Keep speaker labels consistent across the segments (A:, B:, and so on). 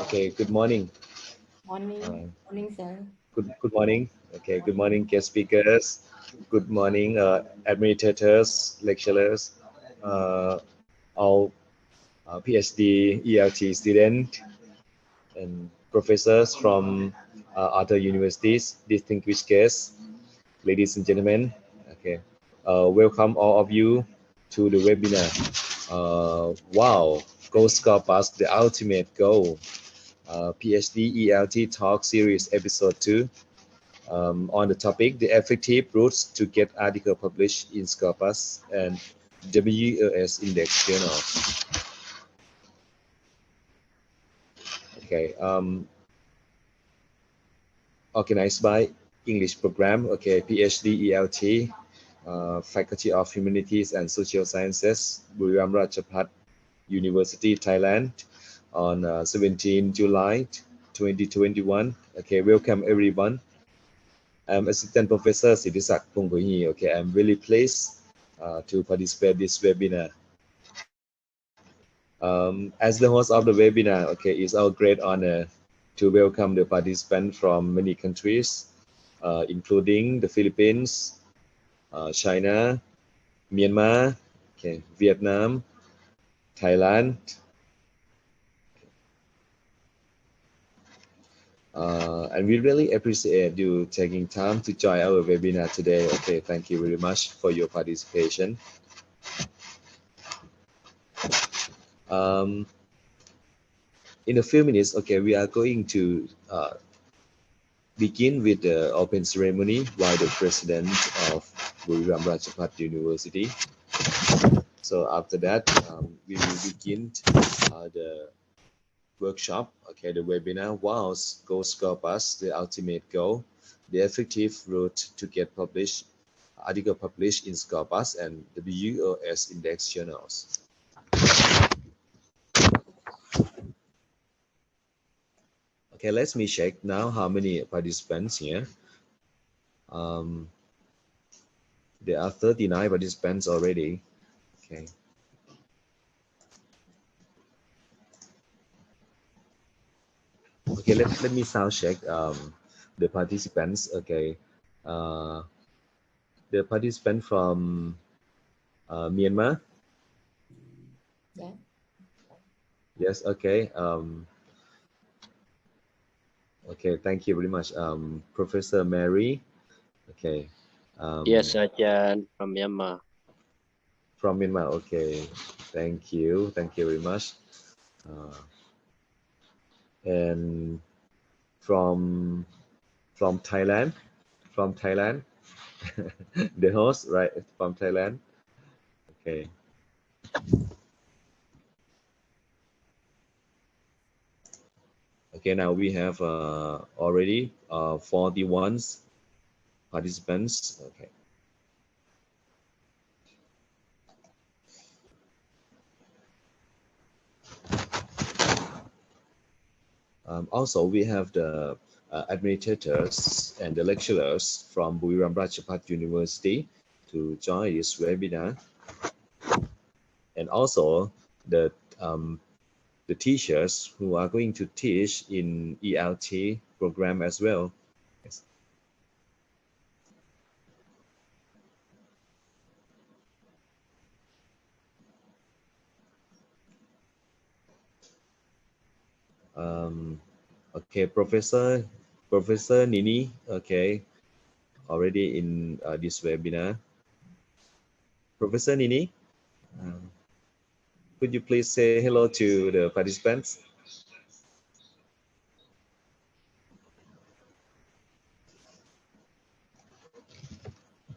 A: Okay, good morning.
B: Morning.
A: Uh,
B: Morning, sir.
A: good morning. Okay, good
B: Morning.
A: morning, guest speakers. Good morning, administrators, lecturers, uh, all PhD, ELT student, and professors from other universities, distinguished guests, ladies and gentlemen. Okay, welcome all of you to the webinar. Wow, GOSCOPUS, the ultimate goal. PhD ELT Talk Series Episode 2 on the topic the effective routes to get article published in Scopus and WOS Index journals. Okay, organized by English program. Okay, PhD ELT, Faculty of Humanities and Social Sciences, Buriram Rajabhat University, Thailand, on 17 July 2021. Okay, welcome everyone. I'm Assistant Professor Siddhisak Pongkohi. Okay, I'm really pleased to participate this webinar. As the host of the webinar, okay, it's our great honor to welcome the participants from many countries, including the Philippines, China, Myanmar, okay, Vietnam, Thailand. And we really appreciate you taking time to join our webinar today. Okay, thank you very much for your participation. Um, in a few minutes, okay, we are going to begin with the open ceremony by the president of Buriram Rajabhat University. So after that, we will begin the workshop, okay, the webinar, WOW's Go Scopus, the ultimate goal, the effective route to get published, article published in Scopus and the WOS index journals. Okay, let me check now how many participants here. There are 39 participants already. Okay. Okay, let me sound check the participants. Okay. Uh, the participant from Myanmar.
B: Yeah.
A: Yes, okay. Okay, thank you very much. Professor Mary. Okay.
C: Yes,
A: Um,
C: Ajahn from Myanmar.
A: from Myanmar. Okay. Thank you. Thank you very much. Uh, and from Thailand. From Thailand. The host, right? From Thailand. Okay. Okay, now we have already 41 participants. Okay. Also, we have the administrators and the lecturers from Buriram Rajabhat University to join this webinar, and also the teachers who are going to teach in ELT program as well. Yes. Okay, Professor Nini. Okay, already in this webinar. Professor Nini, could you please say hello to the participants?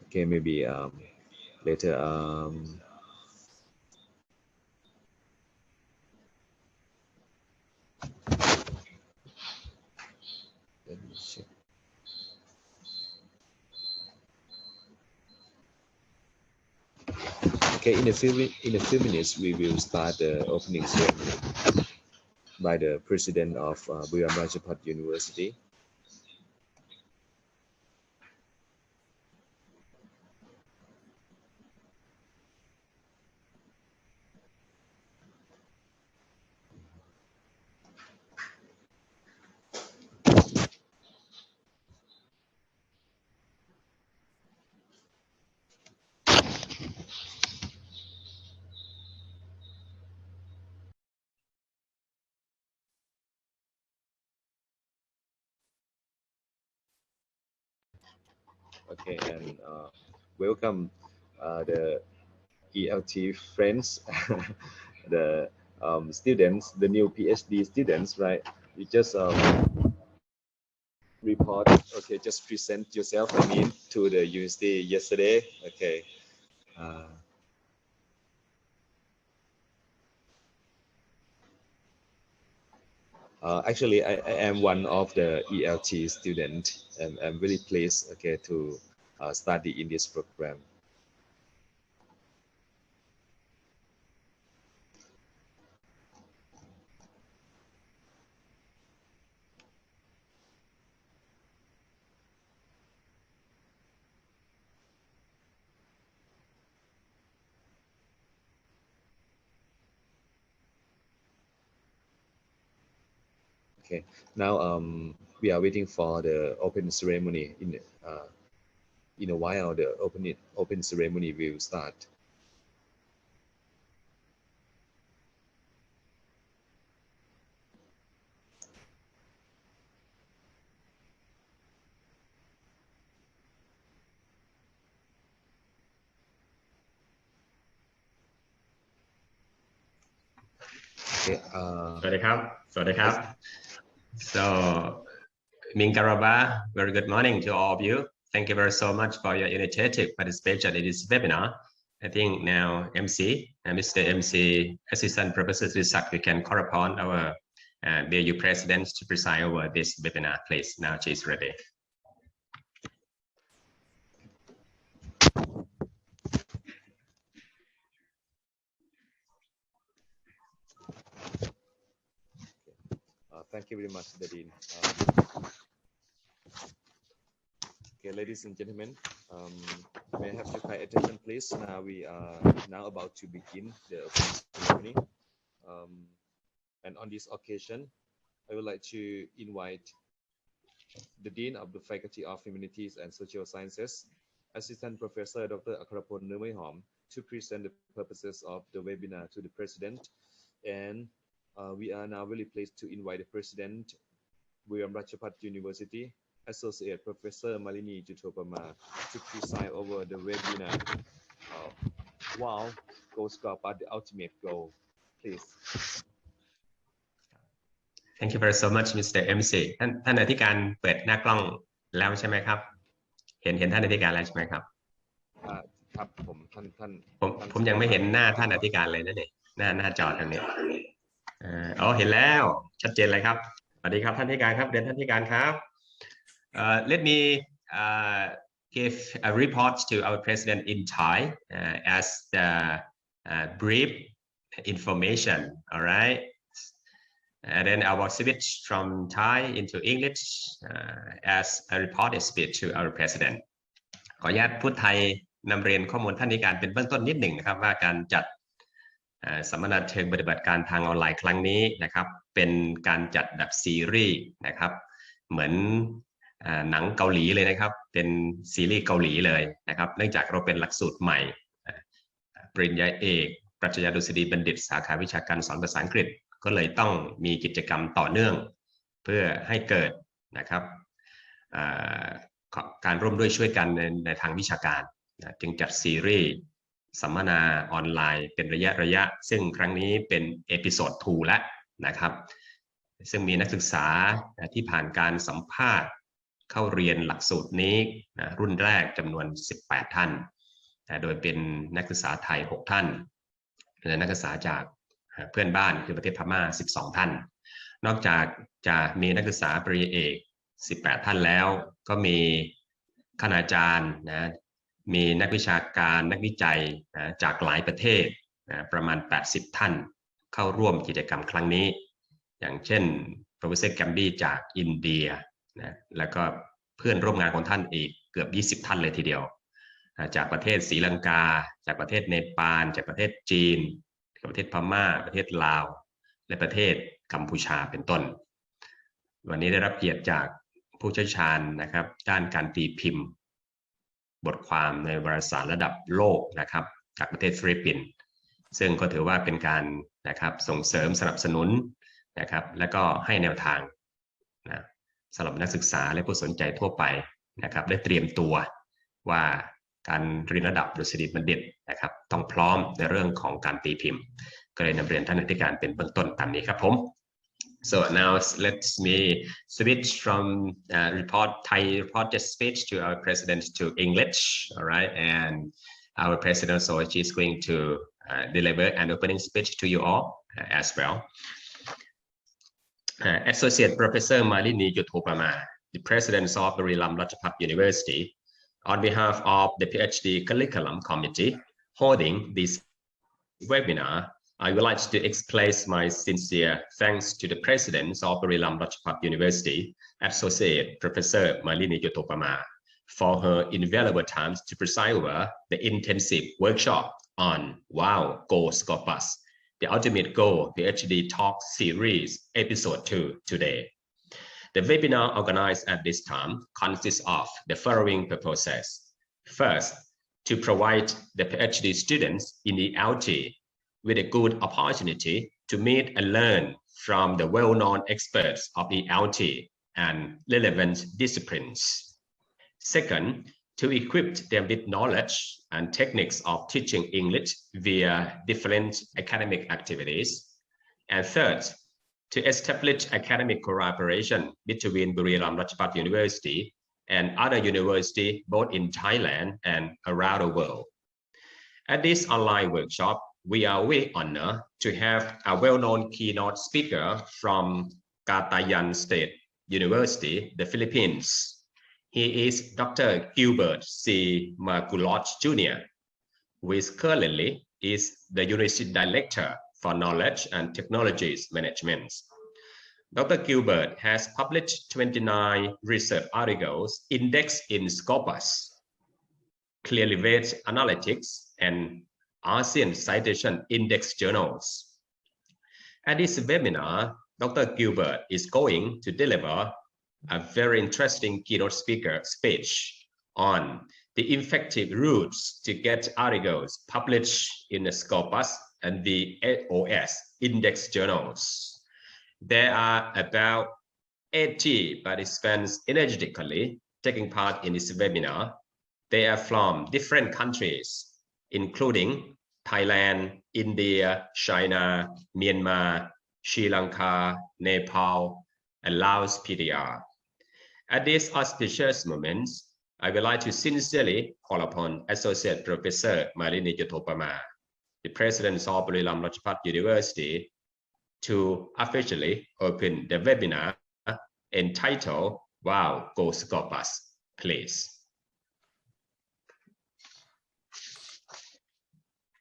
A: Okay, maybe later. Let me check. Okay, in a few minutes, we will start the opening ceremony by the president of Buriram Rajabhat University. Okay, and welcome the ELT friends, the students, the new PhD students, right? You just report, okay, just present yourself, I mean, to the university yesterday, okay. Actually, I am one of the ELT student, and I'm really pleased, okay, to study in this program. Okay, now we are waiting for the open ceremony. In a while, the open ceremony will start. Okay.
D: สวัสดีครับ So Mingaraba, very good morning to all of you. Thank you very so much for your initiative participation in this webinar. I think now MC and Mr. MC, Assistant Professor Risak, we can call upon our BU President to preside over this webinar, please. Now she is ready.
A: Thank you very much, Dean. Okay, ladies and gentlemen, may I have your kind attention, please? Now we are about to begin the open ceremony. And on this occasion, I would like to invite the Dean of the Faculty of Humanities and Social Sciences, Assistant Professor Dr. Akrapon Nermaihom, to present the purposes of the webinar to the President. And we are now really pleased to invite the President, Buriram Rajabhat University, Associate Professor Malini Jutopama, to preside over the webinar. Wow, GOSCOPUS, the ultimate goal. Please.
D: Thank you very so much, Mr. MC. ท่านอธิการเปิดหน้ากล้องแล้วใช่ไหมครับเห็นท่านอธิการแล้วใช่ไหมครับ
A: ครับ
D: ผมยังไม่เห็นหน้าท่านอธิการเลยนะเนี่ยหน้าจอตรงนี้เห็นแล้วชัดเจนเลยครับสวัสดีครับท่านอธิการครับเรียนท่านอธิการครับ Let me give a report to our president in Thai as the brief information, all right? And then I will switch from Thai into English as a reported speech to our president. ขออนุญาตพูดไทยนำเรียนข้อมูลท่านอธิการเป็นเบื้องต้นนิดหนึ่งนะครับว่าการจัดสัมมนาเชิงปฏิบัติการทางออนไลน์ครั้งนี้นะครับเป็นการจัดแบบซีรีส์นะครับเหมือนหนังเกาหลีเลยนะครับเป็นซีรีส์เกาหลีเลยนะครับเนื่องจากเราเป็นหลักสูตรใหม่ปริญญาเอกปรัชญาดุษฎีบัณฑิตสาขาวิชาการสอนภาษาอังกฤษก็เลยต้องมีกิจกรรมต่อเนื่องเพื่อให้เกิดนะครับการร่วมด้วยช่วยกันในทางวิชาการจึงจัดซีรีส์สัมมนาออนไลน์เป็นระยะซึ่งครั้งนี้เป็นเอพิโซด 2 แล้วนะครับซึ่งมีนักศึกษาที่ผ่านการสัมภาษณ์เข้าเรียนหลักสูตรนี้รุ่นแรกจำนวน18ท่านโดยเป็นนักศึกษาไทย6ท่านและนักศึกษาจากเพื่อนบ้านคือประเทศพม่า12ท่านนอกจากจะมีนักศึกษาปริญญาเอก18ท่านแล้วก็มีคณาจารย์มีนักวิชาการนักวิจัยจากหลายประเทศประมาณ80ท่านเข้าร่วมกิจกรรมครั้งนี้อย่างเช่น Professor Gambi จากอินเดียแล้วก็เพื่อนร่วมงานของท่านอีกเกือบ20ท่านเลยทีเดียวจากประเทศศรีลังกาจากประเทศเนปาลจากประเทศจีนประเทศพม่าประเทศลาวและประเทศกัมพูชาเป็นต้นวันนี้ได้รับเกียรติจากผู้เชี่ยวชาญนะครับด้านการตีพิมพ์บทความในวารสารระดับโลกนะครับจากประเทศฟิลิปปินส์ซึ่งก็ถือว่าเป็นการนะครับส่งเสริมสนับสนุนนะครับและก็ให้แนวทางสำหรับนักศึกษาและผู้สนใจทั่วไปนะครับได้เตรียมตัว ว่าการเรียนระดับดุษฎีบัณฑิตนะครับต้องพร้อมในเรื่องของการตีพิมพ์ก็เลยนำเรียนท่านอธิการเป็นเบื้องต้นตามนี้ครับผม So now let me switch from Thai reported speech to our president to English, all right? And our president, so she's going to deliver an opening speech to you all as well. Associate Professor Malini Yutopama, the president of Buriram Rajabhat University, on behalf of the PhD Curriculum Committee holding this webinar, I would like to express my sincere thanks to the president of Buriram Rajabhat University, Associate Professor Malini Yutopama, for her invaluable time to preside over the intensive workshop on Wow, GOSCOPUS, the Ultimate Goal PhD Talk Series, Episode 2 today. The webinar organized at this time consists of the following purposes. First, to provide the PhD students in the ELT with a good opportunity to meet and learn from the well-known experts of the ELT and relevant disciplines. Second, to equip them with knowledge and techniques of teaching English via different academic activities. And third, to establish academic collaboration between Buriram Rajabhat University and other universities both in Thailand and around the world. At this online workshop, we are very honored to have a well-known keynote speaker from Cagayan State University, the Philippines. He is Dr. Gilbert C. Maculot Jr., who is currently the University Director for Knowledge and Technologies Management. Dr. Gilbert has published 29 research articles indexed in Scopus, Clearly-Weight Analytics, and ASEAN Citation Index journals. At this webinar, Dr. Gilbert is going to deliver a very interesting keynote speech on the effective routes to get articles published in the Scopus and the AOS index journals. There are about 80 participants energetically taking part in this webinar. They are from different countries, including Thailand, India, China, Myanmar, Sri Lanka, Nepal, and Laos PDR. At this auspicious moment, I would like to sincerely call upon Associate Professor Malini Yutopama, the President of Buriram Rajabhat University, to officially open the webinar entitled Wow, GOSCOPUS, please.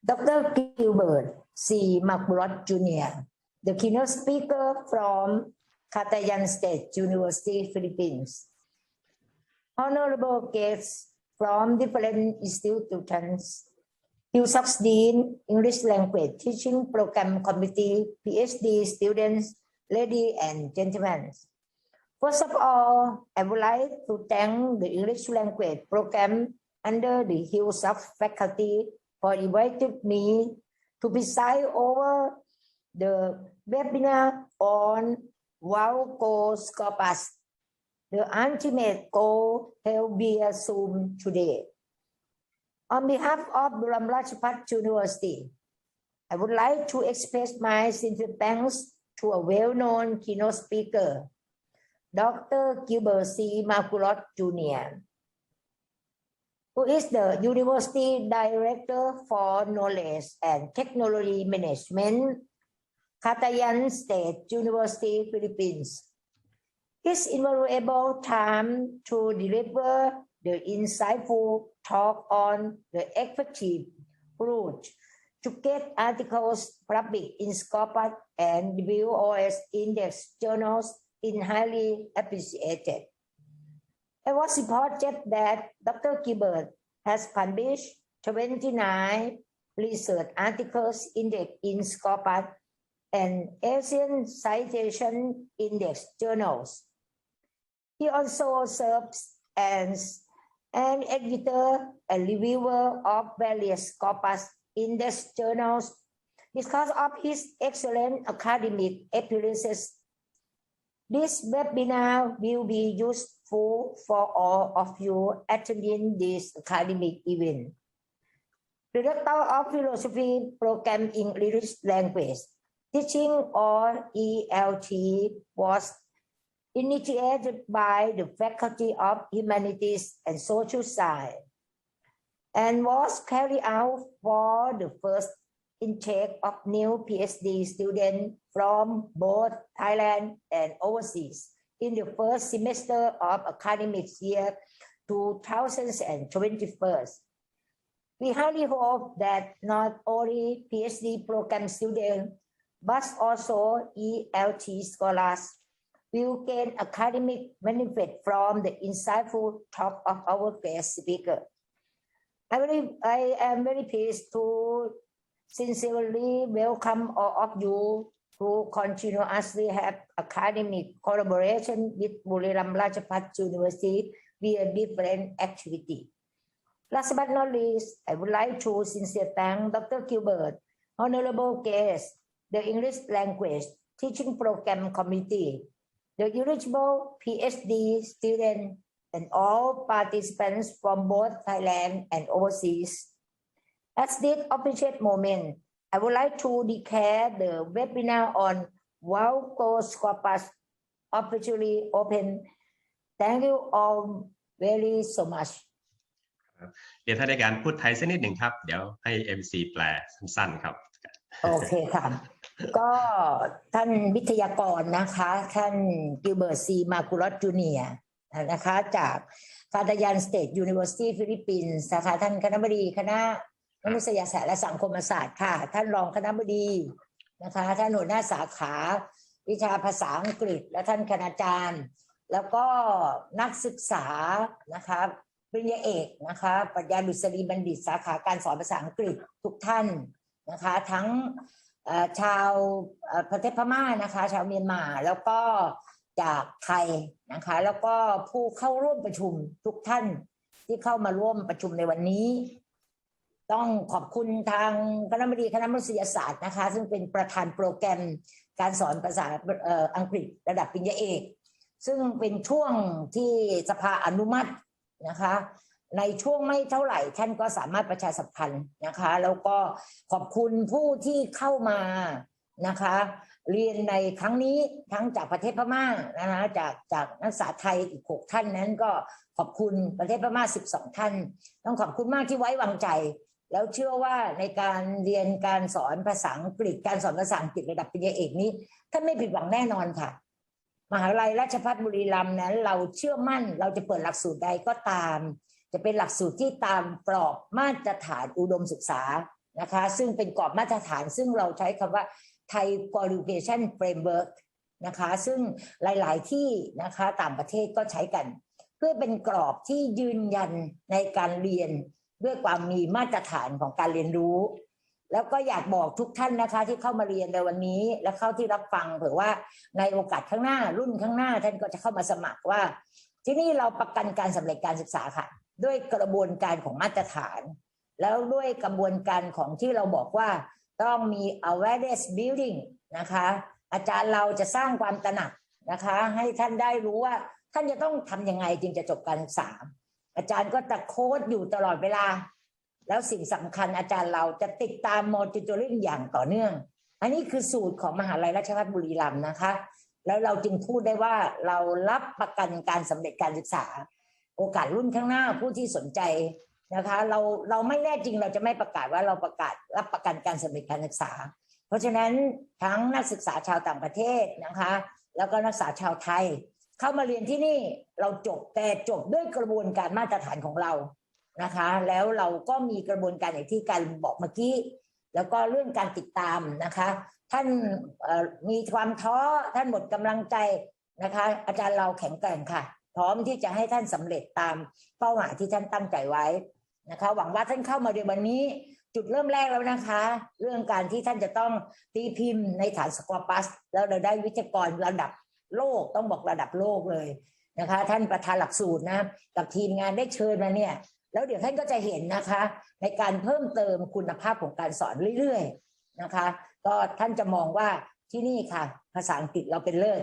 B: Dr. Gilbert C. Maculot Jr., the keynote speaker from Cagayan State University, Philippines. Honorable guests from different institutions, HUSOC Dean, English Language Teaching Program Committee, PhD students, ladies and gentlemen. First of all, I would like to thank the English Language Program under the HUSOC Faculty for inviting me to preside over the webinar on Wow, GOSCOPUS, the ultimate goal held via Zoom today. On behalf of Buriram Rajabhat University, I would like to express my sincere thanks to a well-known keynote speaker, Dr. Gilbert C. Maculot Jr., who is the University Director for Knowledge and Technology Management, Cagayan State University, Philippines. His invaluable time to deliver the insightful talk on the effective route to get articles published in Scopus and WOS index journals is highly appreciated. It was reported that Dr. Gilbert has published 29 research articles indexed in Scopus and ASEAN Citation Index journals. He also serves as an editor and reviewer of various Scopus Index journals. Because of his excellent academic experiences, this webinar will be useful grateful for all of you attending this academic event. The Director of Philosophy Program English Language Teaching or ELT was initiated by the Faculty of Humanities and Social Science and was carried out for the first intake of new PhD students from both Thailand and overseas in the first semester of academic year 2021. We highly hope that not only PhD program students, but also ELT scholars will gain academic benefit from the insightful talk of our guest speaker. I am very pleased to sincerely welcome all of you to continuously have academic collaboration with Buriram Rajabhat University via different activities. Last but not least, I would like to sincerely thank Dr. Gilbert, honorable guest, the English Language Teaching Program Committee, the eligible PhD students, and all participants from both Thailand and overseas. At this appreciate moment, I would like to declare the webinar on GOSCOPUS officially open. Thank you all very so much.
D: เดี๋ยวท่านในการพูดไทยสักนิดหนึ่งครับเดี๋ยวให้ MC แปลสั้นๆครับ
B: โอเคค่ะก็ท่านวิทยากรนะคะท่านกิลเบิร์ตซีมาคุรอสจูเนียร์นะคะจากคาตายันสเตทยูนิเวอร์ซิตี้ฟิลิปปินส์นะคะท่านคณบดีคณะมนุษยศาสตร์และสังคมศาสตร์ค่ะท่านรองคณบดีนะคะท่านหัวหน้าสาขาวิชาภาษาอังกฤษและท่านคณาจารย์แล้วก็นักศึกษานะคะปริญญาเอกนะคะปรัชญาดุษฎีบัณฑิตสาขาการสอนภาษาอังกฤษทุกท่านนะคะทั้งชาวประเทศพม่านะคะชาวเมียนมาแล้วก็จากไทยนะคะแล้วก็ผู้เข้าร่วมประชุมทุกท่านที่เข้ามาร่วมประชุมในวันนี้ต้องขอบคุณทางคณบดีคณะมนุษยศาสตร์นะคะซึ่งเป็นประธานโปรแกรมการสอนภาษาอังกฤษระดับปริญญาเอกซึ่งเป็นช่วงที่สภาอนุมัตินะคะในช่วงไม่เท่าไหร่ท่านก็สามารถประชาสัมพันธ์นะคะแล้วก็ขอบคุณผู้ที่เข้ามานะคะเรียนในครั้งนี้ทั้งจากประเทศพม่านะคะจากนักศึกษาไทยอีก6ท่านนั้นก็ขอบคุณประเทศพม่า12ท่านต้องขอบคุณมากที่ไว้วางใจแล้วเชื่อว่าในการเรียนการสอนภาษาอังกฤษการสอนภาษาอังกฤษระดับปริญญาเอกนี้ท่านไม่ผิดหวังแน่นอนค่ะมหาวิทยาลัยราชภัฏบุรีรัมย์นั้นเราเชื่อมั่นเราจะเปิดหลักสูตรใดก็ตามจะเป็นหลักสูตรที่ตามกรอบมาตรฐานอุดมศึกษานะคะซึ่งเป็นกรอบมาตรฐานซึ่งเราใช้คำว่า Thai Qualification Framework นะคะซึ่งหลายๆที่นะคะต่างประเทศก็ใช้กันเพื่อเป็นกรอบที่ยืนยันในการเรียนด้วยความมีมาตรฐานของการเรียนรู้แล้วก็อยากบอกทุกท่านนะคะที่เข้ามาเรียนในวันนี้และเข้าที่รับฟังเผื่อว่าในโอกาสข้างหน้ารุ่นข้างหน้าท่านก็จะเข้ามาสมัครว่าที่นี่เราประกันการสำเร็จการศึกษาค่ะด้วยกระบวนการของมาตรฐานแล้วด้วยกระบวนการของที่เราบอกว่าต้องมี awareness building นะคะอาจารย์เราจะสร้างความตระหนักนะคะให้ท่านได้รู้ว่าท่านจะต้องทำยังไงจึงจะจบการศึกษาอาจารย์ก็จะโค้ดอยู่ตลอดเวลาแล้วสิ่งสำคัญอาจารย์เราจะติดตาม monitoring อย่างต่อเนื่องอันนี้คือสูตรของมหาวิทยาลัยราชภัฏบุรีรัมย์นะคะแล้วเราจึงพูดได้ว่าเรารับประกันการสำเร็จการศึกษาโอกาสรุ่นข้างหน้าผู้ที่สนใจนะคะเราไม่แน่จริงเราจะไม่ประกาศว่าเราประกาศรับประกันการสำเร็จการศึกษาเพราะฉะนั้นทั้งนักศึกษาชาวต่างประเทศนะคะแล้วก็นักศึกษาชาวไทยเข้ามาเรียนที่นี่เราจบแต่จบด้วยกระบวนการมาตรฐานของเรานะคะแล้วเราก็มีกระบวนการอย่างที่การบอกเมื่อกี้แล้วก็เรื่องการติดตามนะคะท่านมีความท้อท่านหมดกำลังใจนะคะอาจารย์เราแข็งแกร่งค่ะพร้อมที่จะให้ท่านสำเร็จตามเป้าหมายที่ท่านตั้งใจไว้นะคะหวังว่าท่านเข้ามาในวันนี้จุดเริ่มแรกแล้วนะคะเรื่องการที่ท่านจะต้องตีพิมพ์ในฐานสกอปัสแล้วเราได้วิทยากรระดับโลกต้องบอกระดับโลกเลยนะคะท่านประธานหลักสูตรนะกับทีมงานได้เชิญมาเนี่ยแล้วเดี๋ยวท่านก็จะเห็นนะคะในการเพิ่มเติมคุณภาพของการสอนเรื่อยๆนะคะก็ท่านจะมองว่าที่นี่ค่ะภาษาอังกฤษเราเป็นเลิศ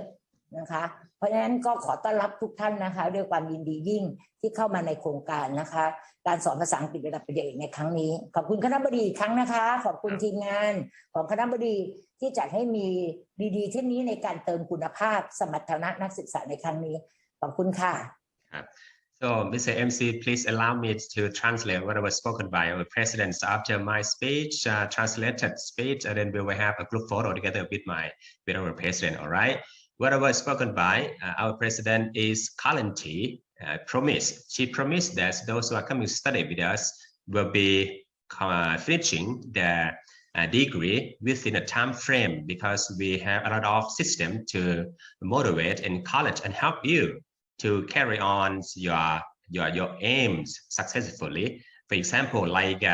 B: นะคะเพราะฉะนั้นก็ขอต้อนรับทุกท่านนะคะด้วยความยินดียิ่งที่เข้ามาในโครงการนะคะการสอนภาษาอังกฤษระดับปริญญาเอกในครั้งนี้ขอบคุณคณบดีอีกครั้งนะคะขอบคุณทีมงานของคณบดีที่จัดให้มีดีๆเช่นนี้ในการเติมคุณภาพสมรรถนะนักศึกษาในครั้งนี้ขอบคุณค่ะ
D: So, Mr. MC, please allow me to translate what was spoken by our president. So after my speech, translated speech, and then we will have a group photo together with our president. All right. What was spoken by our president is currently promised. She promised that those who are coming to study with us will be finishing their degree within a time frame because we have a lot of system to motivate, encourage, and help you to carry on your aims successfully. For example, like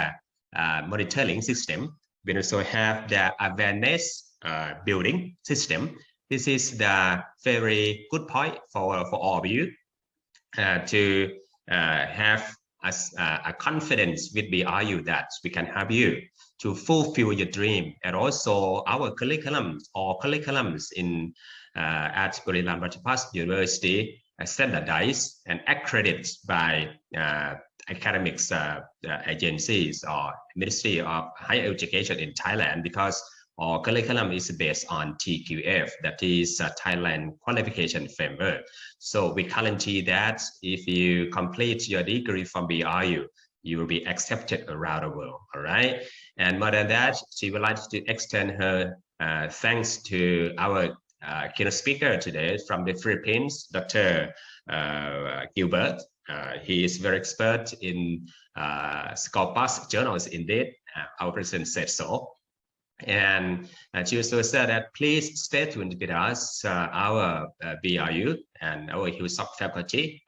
D: monitoring system, we also have the awareness building system. This is the very good point for all of you to have a confidence with BRU that we can help you to fulfill your dream. And also our curriculums in at Buriram Rajabhat University standardized and accredited by academics agencies or Ministry of Higher Education in Thailand because our curriculum is based on TQF, that is Thailand Qualification Framework. So we guarantee that if you complete your degree from BRU, you will be accepted around the world, all right? And more than that, she would like to extend her thanks to our keynote speaker today from the Philippines, Dr. Gilbert. He is very expert in Scopus journals indeed. Our president said so. And she also said that please stay tuned with us, our BRU and our HUSOC Faculty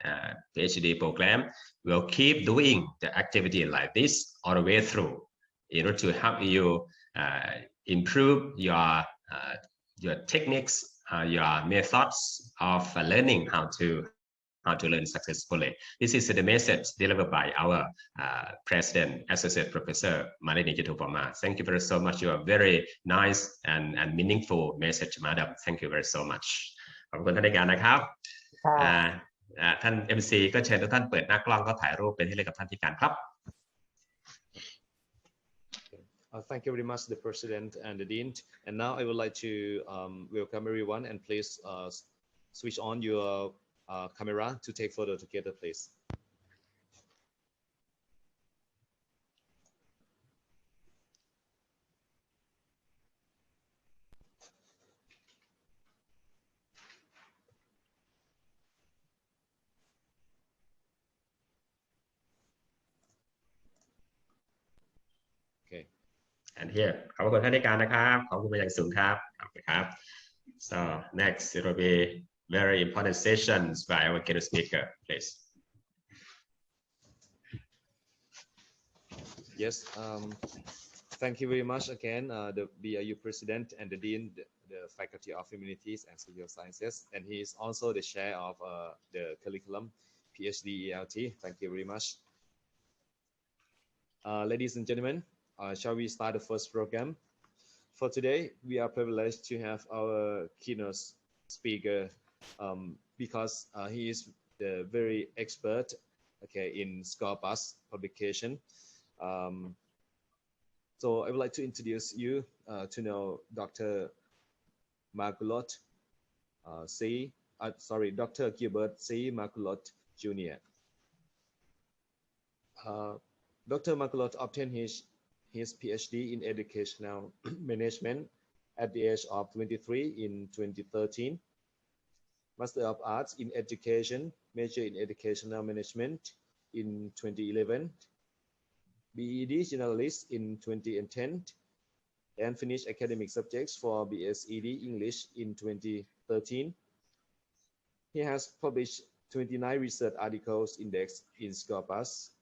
D: PhD program will keep doing the activity like this all the way through in order to help you improve your techniques, your methods of learning how to learn successfully. This is the message delivered by our President, Associate Professor Malini Jitupama. Thank you very so much. You are very nice and meaningful message, Madam. Thank you very so much. ขอบคุณท่านในการนะครับท่าน MC ก็เชิญทุกท่านเปิดหน้ากล้องก็ถ่ายรูปเป็นที่ระลึกกับท่านที่การครับ
A: Thank you very much, the President and the Dean. And now I would like to welcome everyone and please switch on your camera to take photo together, please. Okay.
D: And here ขอบคุณท่านในการนะครับขอบคุณมาอย่างสูงครับขอบคุณครับ So next it will be very important sessions by our keynote speaker, please.
A: Yes, thank you very much again, the BRU President and the Dean, the Faculty of Humanities and Social Sciences, and he is also the chair of the curriculum PhD ELT. Thank you very much. Ladies and gentlemen, shall we start the first program? For today, we are privileged to have our keynote speaker because he is the very expert, in Scopus publication. So I would like to introduce you to know Dr. Makulot Dr. Gilbert C. Makulot Jr. Dr. Makulot obtained his PhD in Educational Management at the age of 23 in 2013. Master of Arts in Education, major in Educational Management in 2011. BEd Generalist in 2010, and finished academic subjects for BSED English in 2013. He has published 29 research articles indexed in Scopus,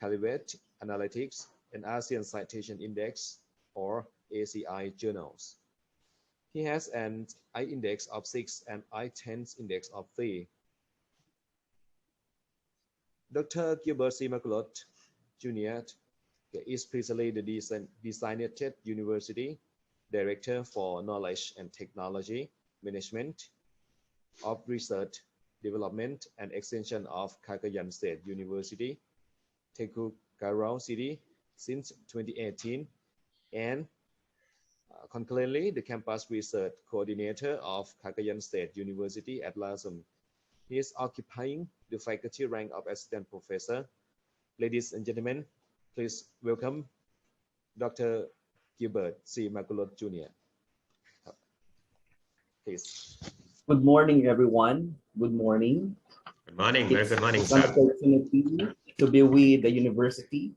A: Calibrate, Analytics, and ASEAN Citation Index, or ACI journals. He has an I index of 6 and I-10 index of 3. Dr. Gilbert C. Makulot Jr. is presently the Designated University Director for Knowledge and Technology Management of Research, Development and Extension of Cagayan State University, Tengku City since 2018, and concurrently the Campus Research Coordinator of Cagayan State University at LASM. He is occupying the faculty rank of Assistant Professor. Ladies and gentlemen, please welcome Dr. Gilbert C. Magulot Jr. Please.
E: Good morning, everyone. Good morning.
D: Good morning. Very good morning,
E: It's an
D: sir.
E: opportunity to be with the university.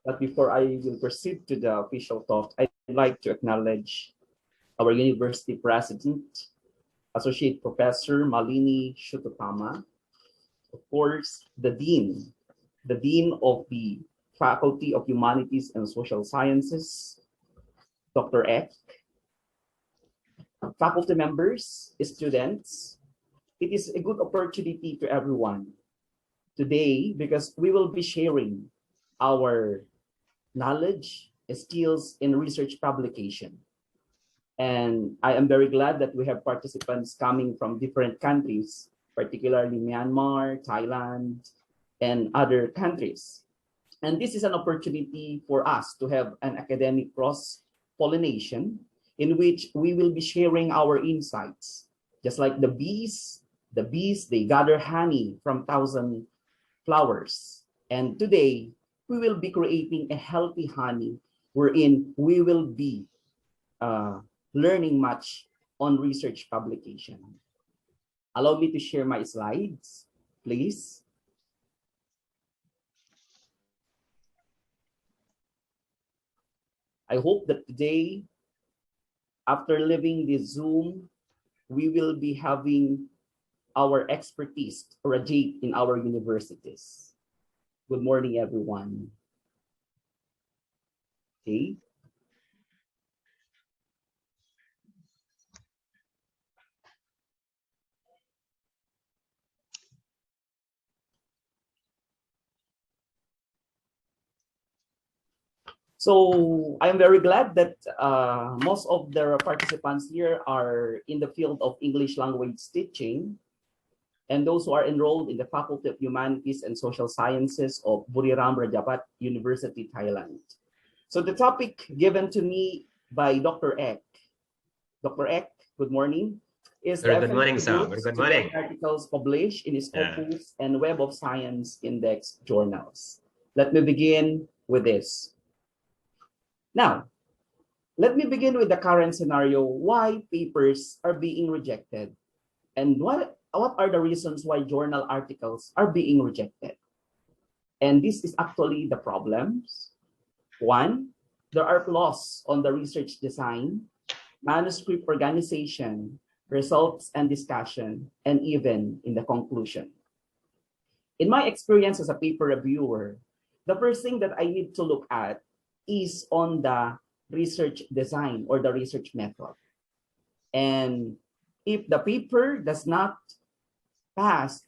E: But before I will proceed to the official talk, I'd like to acknowledge our university president, Associate Professor Malini Shututama, of course, the dean of the Faculty of Humanities and Social Sciences, Dr. Ek, faculty members, students. It is a good opportunity to everyone today because we will be sharing our knowledge, skills in research publication. And I am very glad that we have participants coming from different countries, particularly Myanmar, Thailand, and other countries. And this is an opportunity for us to have an academic cross-pollination in which we will be sharing our insights. Just like the bees, they gather honey from 1,000 flowers. And today, we will be creating a healthy honey wherein we will be learning much on research publication. Allow me to share my slides, please. I hope that today, after leaving this Zoom, we will be having our expertise radiate in our universities. Good morning, everyone. Okay. So I'm very glad that most of the participants here are in the field of English language teaching, and those who are enrolled in the Faculty of Humanities and Social Sciences of Buriram Rajabhat University, Thailand. So the topic given to me by Dr. Ek. Dr. Ek, good morning. Is
D: Very good morning, sir. Very good morning.
E: Articles published in Scopus and Web of Science Index journals. Let me begin with this. Now, let me begin with the current scenario, why papers are being rejected and what are the reasons why journal articles are being rejected. And this is actually the problems. One, there are flaws on the research design, manuscript organization, results and discussion, and even in the conclusion. In my experience as a paper reviewer, the first thing that I need to look at is on the research design or the research method. And if the paper does not pass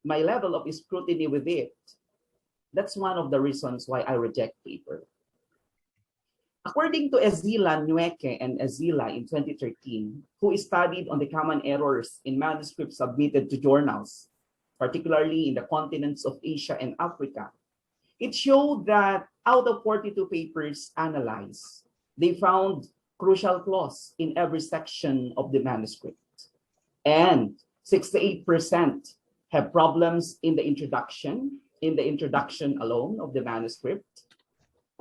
E: my level of scrutiny with it, that's one of the reasons why I reject paper. According to Ezila Nweke and Ezila in 2013, who studied on the common errors in manuscripts submitted to journals, particularly in the continents of Asia and Africa, it showed that out of 42 papers analyzed, they found crucial flaws in every section of the manuscript. And 68% have problems in the introduction alone of the manuscript,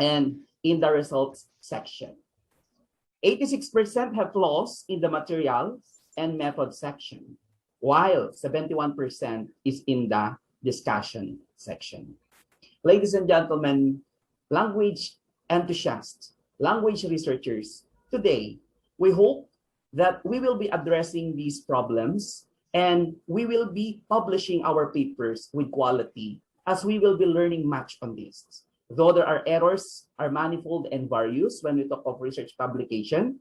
E: and in the results section. 86% have flaws in the materials and method section, while 71% is in the discussion section. Ladies and gentlemen, language enthusiasts, language researchers, today, we hope that we will be addressing these problems and we will be publishing our papers with quality as we will be learning much on this. Though there are errors, are manifold and various when we talk of research publication,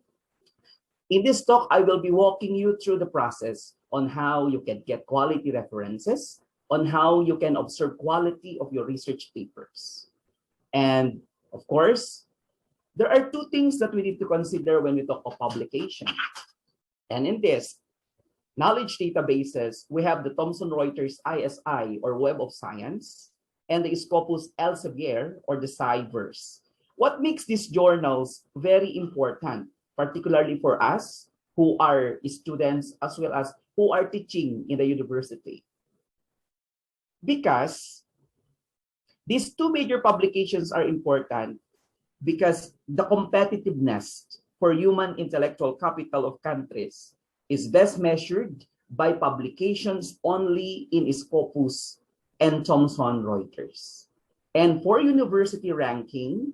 E: in this talk, I will be walking you through the process on how you can get quality references, on how you can observe quality of your research papers. And of course, there are two things that we need to consider when we talk of publication. And in this, knowledge databases, we have the Thomson Reuters ISI or Web of Science and the Scopus Elsevier or the Sciverse. What makes these journals very important, particularly for us who are students as well as who are teaching in the university? Because these two major publications are important because the competitiveness for human intellectual capital of countries is best measured by publications only in Scopus and Thomson Reuters. And for university ranking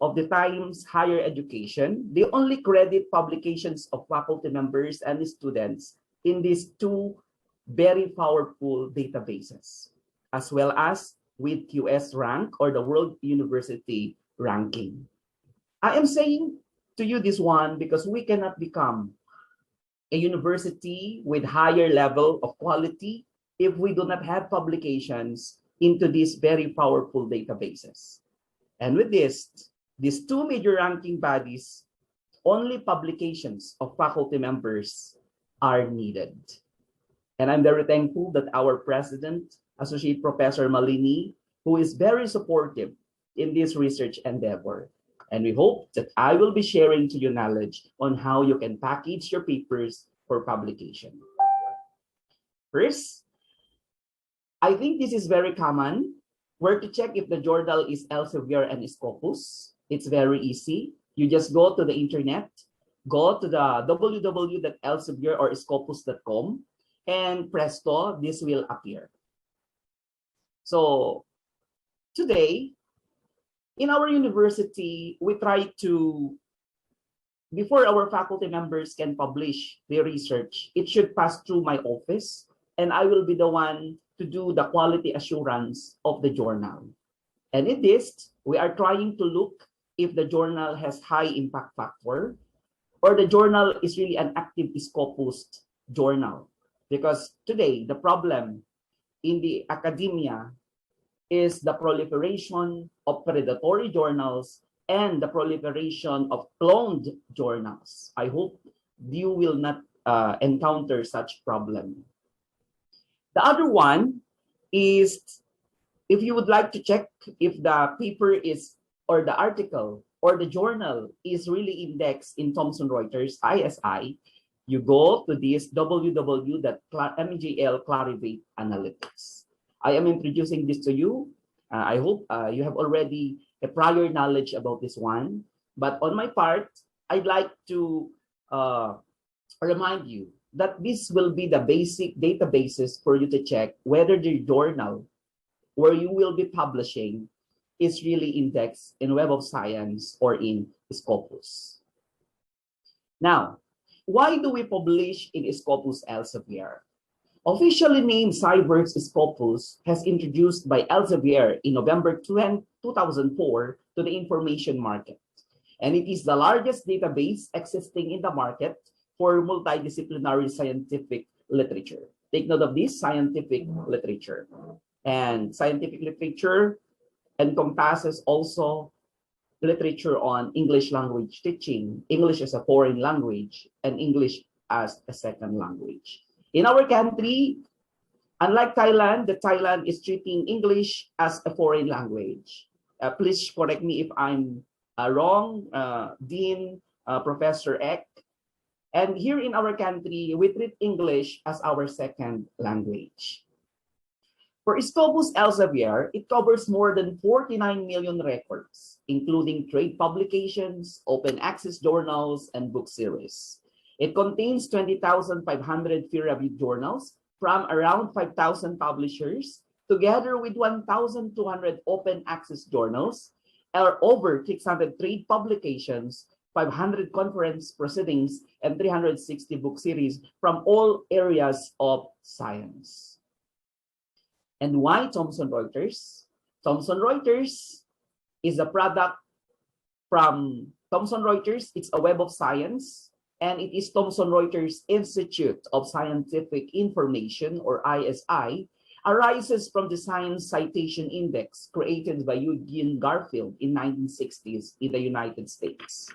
E: of the Times Higher Education, they only credit publications of faculty members and students in these two very powerful databases, as well as with QS rank or the World University ranking. I am saying to you this one because we cannot become a university with higher level of quality if we do not have publications into these very powerful databases. And with this, these two major ranking bodies, only publications of faculty members are needed. And I'm very thankful that our president, Associate Professor Malini, who is very supportive in this research endeavor. And we hope that I will be sharing to you knowledge on how you can package your papers for publication. First, I think this is very common. Where to check if the journal is Elsevier and Scopus. It's very easy. You just go to the internet, go to the www.elsevier or scopus.com, and presto, this will appear. So today, in our university, we try to, before our faculty members can publish their research, it should pass through my office, and I will be the one to do the quality assurance of the journal. And in this, we are trying to look if the journal has high impact factor or the journal is really an active Scopus journal. Because today, the problem in the academia is the proliferation of predatory journals and the proliferation of cloned journals. I hope you will not encounter such problem. The other one is if you would like to check if the paper is, or the article, or the journal is really indexed in Thomson Reuters, ISI, you go to this www.mgl Clarivate Analytics. I am introducing this to you. I hope you have already a prior knowledge about this one. But on my part, I'd like to remind you that this will be the basic databases for you to check whether the journal where you will be publishing is really indexed in Web of Science or in Scopus. Now, why do we publish in Scopus Elsevier? Officially named Sciverse Scopus has introduced by Elsevier in November 2004 to the information market. And it is the largest database existing in the market for multidisciplinary scientific literature. Take note of this, scientific literature. And scientific literature encompasses also literature on English language teaching, English as a foreign language, and English as a second language. In our country, unlike Thailand, Thailand is treating English as a foreign language. Please correct me if I'm wrong, Dean, Professor Eck. And here in our country, we treat English as our second language. For Scopus Elsevier, it covers more than 49 million records, including trade publications, open access journals, and book series. It contains 20,500 peer-reviewed journals from around 5,000 publishers, together with 1,200 open access journals, or over 600 trade publications, 500 conference proceedings, and 360 book series from all areas of science. And why Thomson Reuters? Thomson Reuters is a product from Thomson Reuters. It's a Web of Science, and it is Thomson Reuters Institute of Scientific Information, or ISI, arises from the Science Citation Index created by Eugene Garfield in 1960s in the United States.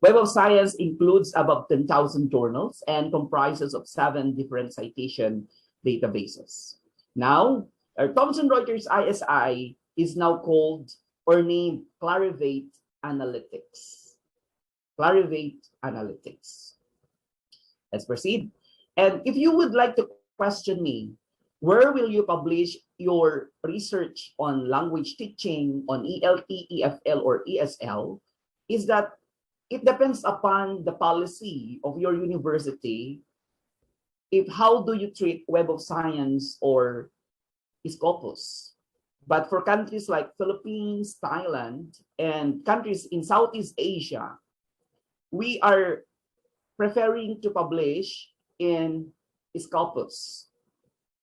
E: Web of Science includes about 10,000 journals and comprises of 7 different citation databases. Now, our Thomson Reuters ISI is now called or named Clarivate Analytics. Clarivate Analytics. Let's proceed. And if you would like to question me, where will you publish your research on language teaching, on ELT, EFL, or ESL, is that it depends upon the policy of your university. If how do you treat Web of Science or Scopus? But for countries like Philippines, Thailand, and countries in Southeast Asia, we are preferring to publish in Scopus.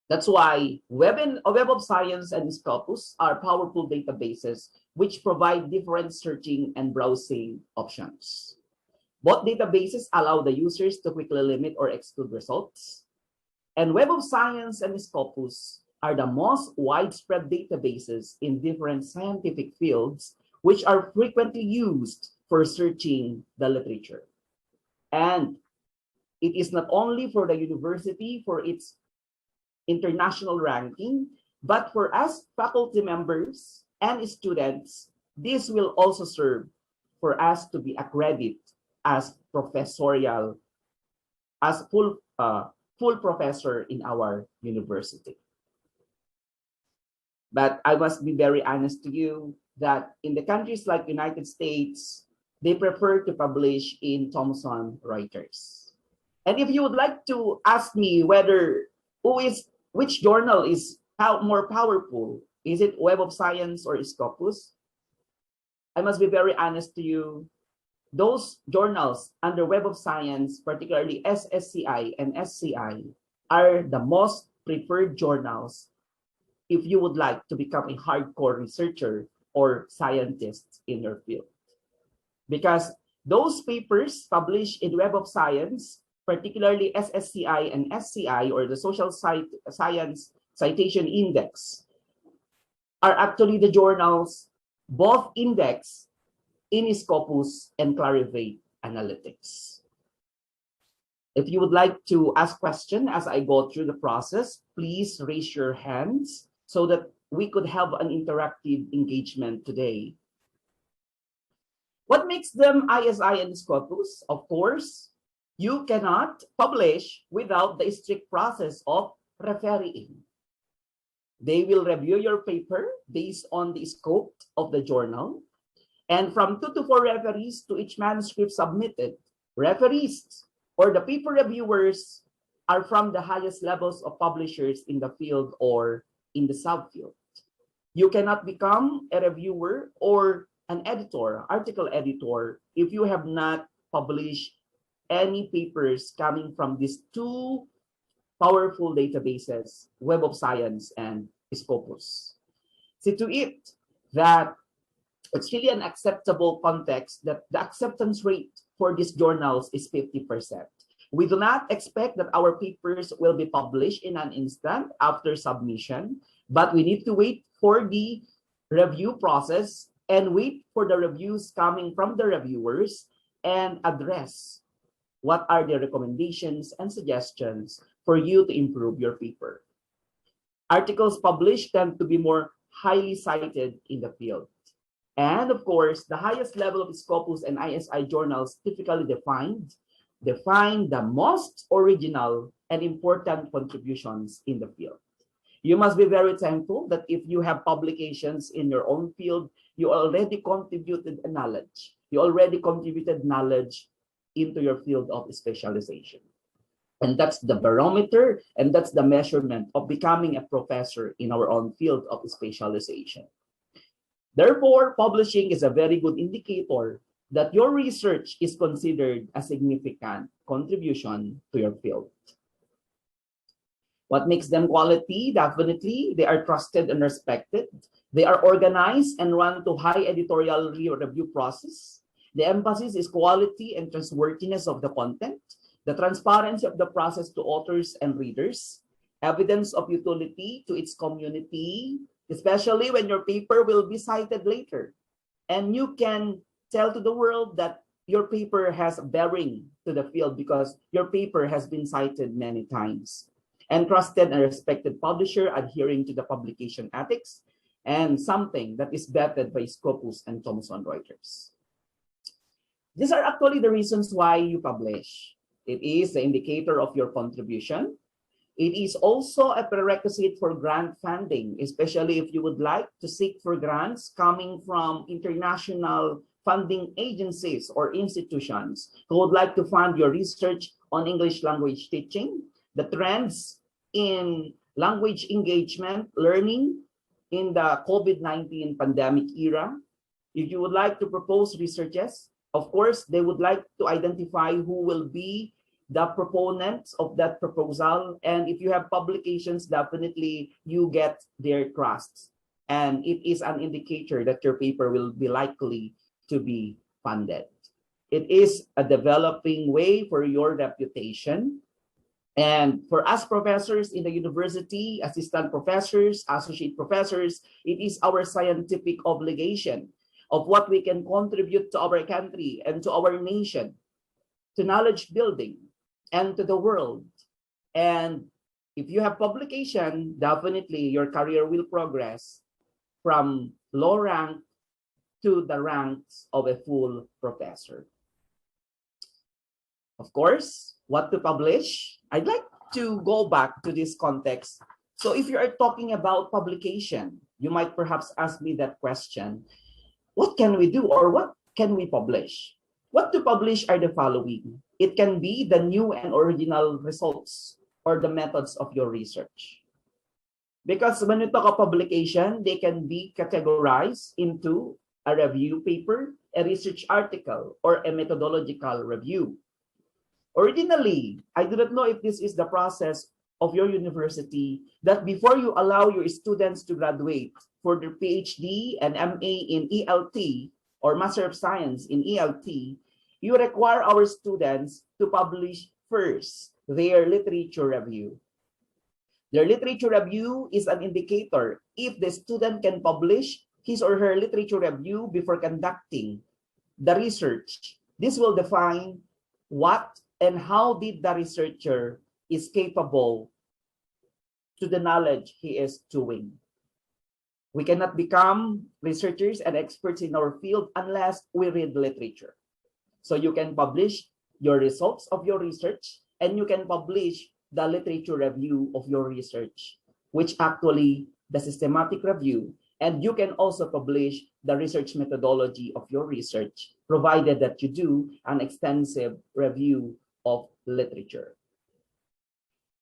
E: That's why Web of Science and Scopus are powerful databases which provide different searching and browsing options. Both databases allow the users to quickly limit or exclude results. And Web of Science and Scopus are the most widespread databases in different scientific fields which are frequently used for searching the literature. And it is not only for the university for its international ranking, but for us faculty members and students, this will also serve for us to be accredited as professorial, as full professor in our university. But I must be very honest to you that in the countries like United States, they prefer to publish in Thomson Reuters. And if you would like to ask me whether which journal is more powerful, is it Web of Science or Scopus? I must be very honest to you. Those journals under Web of Science, particularly SSCI and SCI, are the most preferred journals if you would like to become a hardcore researcher or scientist in your field. Because those papers published in Web of Science, particularly SSCI and SCI, or the Social Science Citation Index, are actually the journals both index in Scopus and Clarivate Analytics. If you would like to ask questions as I go through the process, please raise your hands so that we could have an interactive engagement today. What makes them ISI and Scopus? Of course, you cannot publish without the strict process of refereeing. They will review your paper based on the scope of the journal. And from 2 to 4 referees to each manuscript submitted, referees or the paper reviewers are from the highest levels of publishers in the field or in the subfield. You cannot become a reviewer or an editor, article editor, if you have not published any papers coming from these 2 powerful databases, Web of Science and Scopus. See to it that it's really an acceptable context that the acceptance rate for these journals is 50%. We do not expect that our papers will be published in an instant after submission, but we need to wait for the review process and wait for the reviews coming from the reviewers and address what are the recommendations and suggestions for you to improve your paper. Articles published tend to be more highly cited in the field. And of course, the highest level of Scopus and ISI journals typically define the most original and important contributions in the field. You must be very thankful that if you have publications in your own field, you already contributed knowledge. You already contributed knowledge into your field of specialization. And that's the barometer and that's the measurement of becoming a professor in our own field of specialization. Therefore, publishing is a very good indicator that your research is considered a significant contribution to your field. What makes them quality? Definitely, they are trusted and respected. They are organized and run to high editorial review process. The emphasis is quality and trustworthiness of the content, the transparency of the process to authors and readers, evidence of utility to its community, especially when your paper will be cited later. And you can tell to the world that your paper has bearing to the field because your paper has been cited many times, and trusted and respected publisher adhering to the publication ethics, and something that is vetted by Scopus and Thomson Reuters. These are actually the reasons why you publish. It is the indicator of your contribution. It is also a prerequisite for grant funding, especially if you would like to seek for grants coming from international funding agencies or institutions who would like to fund your research on English language teaching, the trends in language engagement, learning in the COVID-19 pandemic era. If you would like to propose researches, of course, they would like to identify who will be the proponents of that proposal. And if you have publications, definitely you get their trust. And it is an indicator that your paper will be likely to be funded. It is a developing way for your reputation. And for us professors in the university, assistant professors, associate professors, it is our scientific obligation of what we can contribute to our country and to our nation, to knowledge building and to the world. And if you have publication, definitely your career will progress from low rank to the ranks of a full professor. Of course, what to publish? I'd like to go back to this context. So if you are talking about publication, you might perhaps ask me that question. What can we do, or what can we publish? What to publish are the following. It can be the new and original results or the methods of your research. Because when we talk of publication, they can be categorized into a review paper, a research article, or a methodological review. Originally, I do not know if this is the process of your university, that before you allow your students to graduate for their PhD and MA in ELT or Master of Science in ELT, you require our students to publish first their literature review. Their literature review is an indicator if the student can publish his or her literature review before conducting the research. This will define what and how did the researcher is capable to the knowledge he is doing. We cannot become researchers and experts in our field unless we read literature. So you can publish your results of your research, and you can publish the literature review of your research, which actually the systematic review, and you can also publish the research methodology of your research, provided that you do an extensive review of literature.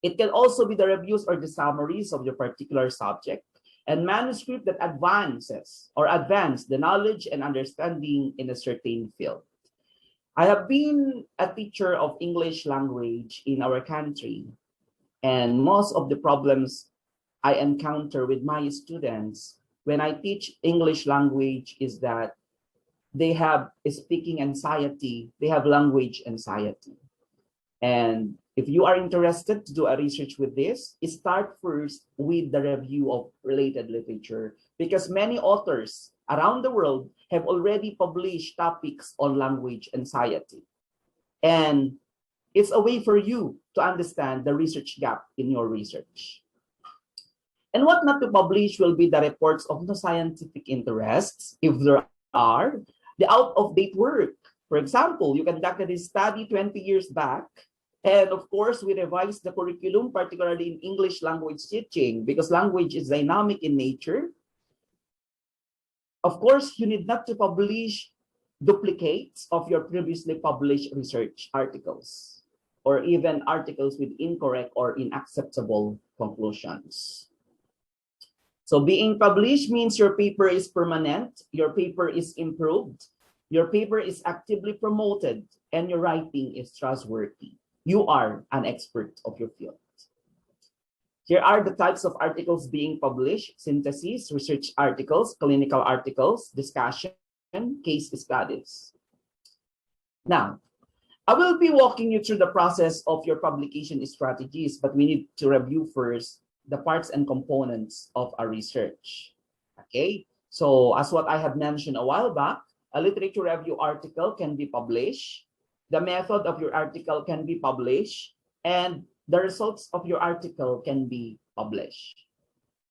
E: It can also be the reviews or the summaries of your particular subject and manuscript that advance the knowledge and understanding in a certain field. I have been a teacher of English language in our country, and most of the problems I encounter with my students when I teach English language is that they have speaking anxiety, they have language anxiety. And if you are interested to do a research with this, start first with the review of related literature, because many authors around the world have already published topics on language anxiety. And it's a way for you to understand the research gap in your research. And what not to publish will be the reports of no scientific interests, if there are, the out-of-date work. For example, you conducted a study 20 years back, and of course, we revised the curriculum, particularly in English language teaching, because language is dynamic in nature. Of course, you need not to publish duplicates of your previously published research articles, or even articles with incorrect or unacceptable conclusions. So being published means your paper is permanent, your paper is improved, your paper is actively promoted, and your writing is trustworthy. You are an expert of your field. Here are the types of articles being published: synthesis, research articles, clinical articles, discussion, case studies. Now, I will be walking you through the process of your publication strategies, but we need to review first the parts and components of a research. Okay, so as what I have mentioned a while back, a literature review article can be published, the method of your article can be published, and the results of your article can be published.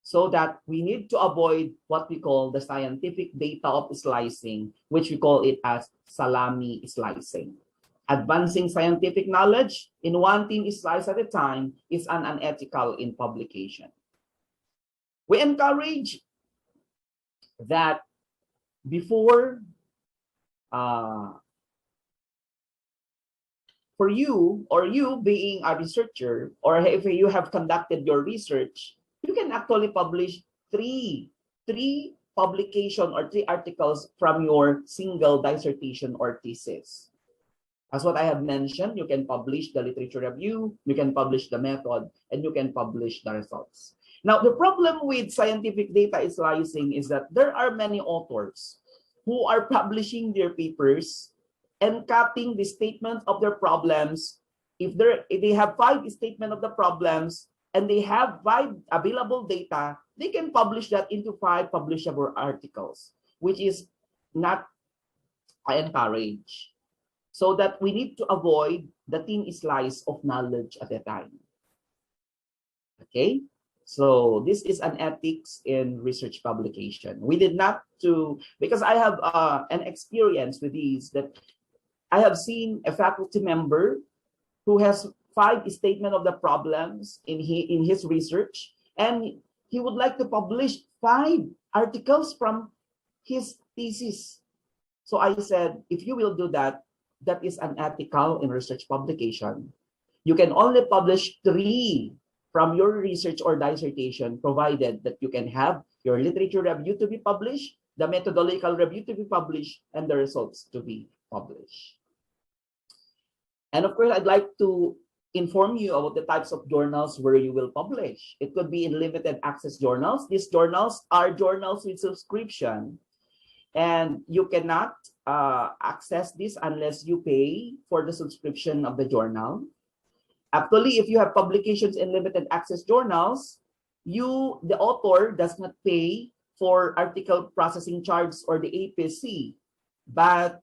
E: So that we need to avoid what we call the scientific data of slicing, which we call it as salami slicing. Advancing scientific knowledge in one thin slice at a time is unethical in publication. We encourage that before, for you, or you being a researcher, or if you have conducted your research, you can actually publish three publication or 3 articles from your single dissertation or thesis. As what I have mentioned, you can publish the literature review, you can publish the method, and you can publish the results. Now, the problem with scientific data slicing is that there are many authors who are publishing their papers and cutting the statements of their problems. If they have 5 statements of the problems and they have 5 available data, they can publish that into 5 publishable articles, which is not encouraged. So that we need to avoid the thin slice of knowledge at a time. Okay, so this is an ethics in research publication. We did not do, because I have an experience with these, that I have seen a faculty member who has 5 statements of the problems in his research, and he would like to publish 5 articles from his thesis. So I said, if you will do that, that is unethical in research publication. You can only publish 3 from your research or dissertation, provided that you can have your literature review to be published, the methodological review to be published, and the results to be published. And of course, I'd like to inform you about the types of journals where you will publish. It could be in limited access journals. These journals are journals with subscription, and you cannot access this unless you pay for the subscription of the journal. Actually, if you have publications in limited access journals, the author does not pay for article processing charges or the APC, but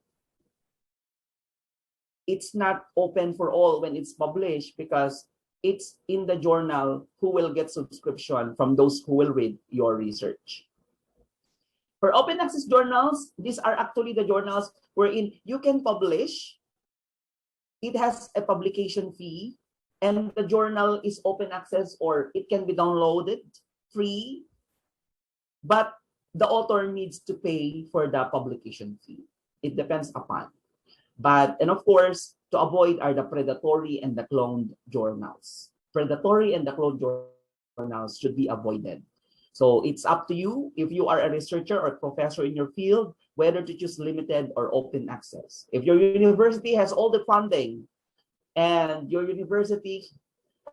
E: it's not open for all when it's published, because it's in the journal who will get subscription from those who will read your research. For open access journals, these are actually the journals wherein you can publish. It has a publication fee, and the journal is open access, or it can be downloaded free, but the author needs to pay for the publication fee. It depends upon. And of course, to avoid are the predatory and the cloned journals. Predatory and the cloned journals should be avoided. So it's up to you, if you are a researcher or professor in your field, whether to choose limited or open access. If your university has all the funding, and your university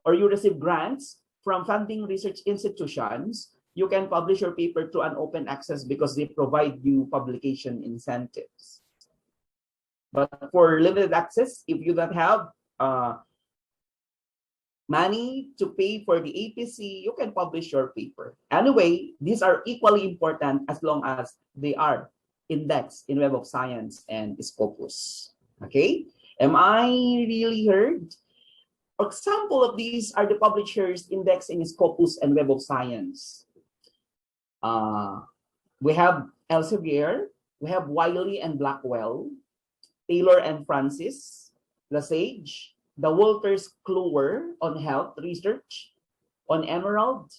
E: or you receive grants from funding research institutions, you can publish your paper to an open access because they provide you publication incentives. But for limited access, if you don't have money to pay for the APC, you can publish your paper. Anyway, these are equally important as long as they are indexed in Web of Science and Scopus. Okay, am I really heard? Example of these are the publishers indexed in Scopus and Web of Science. We have Elsevier, we have Wiley and Blackwell, Taylor and Francis, Lesage, the Walters Kluwer on health research, on Emerald,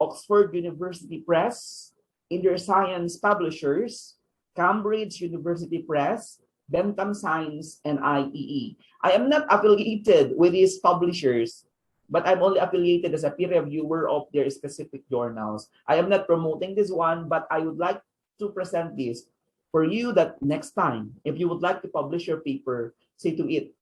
E: Oxford University Press, Inter Science Publishers, Cambridge University Press, Bentham Science, and IEE. I am not affiliated with these publishers, but I'm only affiliated as a peer reviewer of their specific journals. I am not promoting this one, but I would like to present this for you, that next time, if you would like to publish your paper, say to it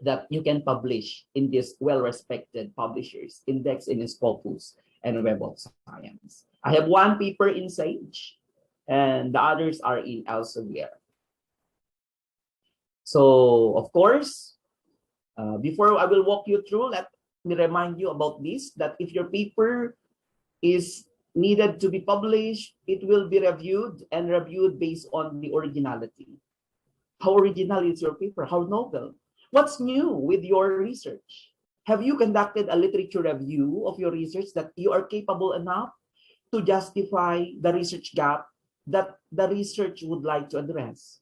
E: that you can publish in these well-respected publishers, indexed in Scopus and Web of Science. I have one paper in Sage, and the others are in Elsevier. So, of course, before I will walk you through, let me remind you about this, that if your paper is needed to be published, it will be reviewed and reviewed based on the originality. How original is your paper? How novel? What's new with your research? Have you conducted a literature review of your research that you are capable enough to justify the research gap that the research would like to address?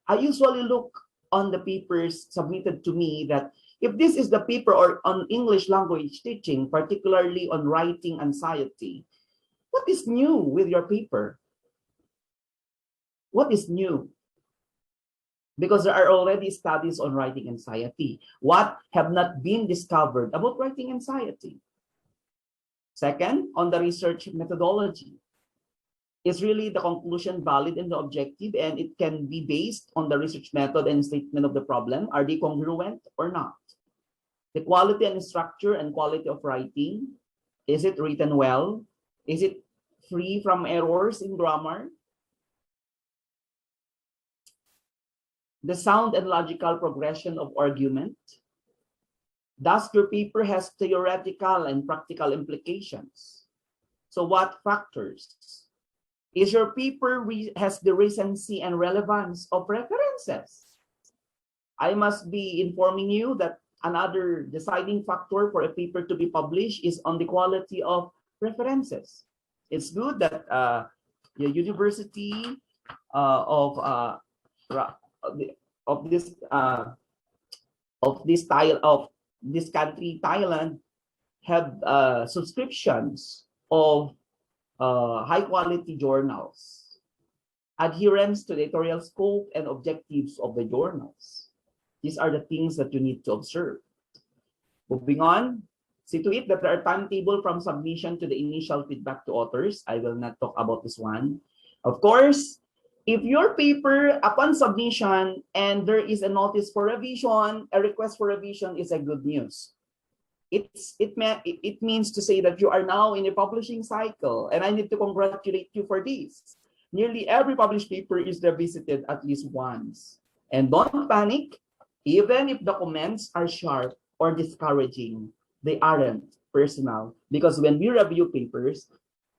E: I usually look on the papers submitted to me that if this is the paper or on English language teaching, particularly on writing anxiety, what is new with your paper? What is new? Because there are already studies on writing anxiety. What have not been discovered about writing anxiety? Second, on the research methodology. Is really the conclusion valid and the objective, and it can be based on the research method and statement of the problem? Are they congruent or not? The quality and structure and quality of writing. Is it written well? Is it free from errors in grammar? The sound and logical progression of argument. Does your paper has theoretical and practical implications? So what factors? Is your paper has the recency and relevance of references? I must be informing you that another deciding factor for a paper to be published is on the quality of references. It's good that the university of this country, Thailand, have subscriptions of high quality journals, adherence to the editorial scope and objectives of the journals. These are the things that you need to observe. Moving on, see to it that there are timetable from submission to the initial feedback to authors. I will not talk about this one. Of course, if your paper upon submission and there is a notice for revision, a request for revision is a good news. It means to say that you are now in a publishing cycle, and I need to congratulate you for this. Nearly every published paper is revisited at least once. And don't panic, even if the comments are sharp or discouraging, they aren't personal, because when we review papers,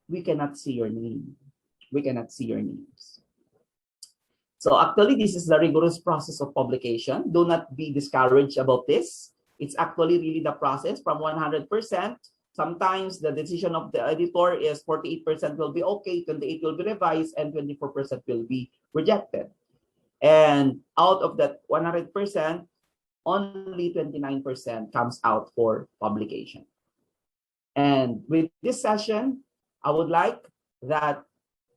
E: we cannot see your name. We cannot see your names. So actually, this is the rigorous process of publication. Do not be discouraged about this. It's actually really the process from 100%. Sometimes the decision of the editor is 48% will be okay, 28% will be revised, and 24% will be rejected. And out of that 100%, only 29% comes out for publication. And with this session, I would like that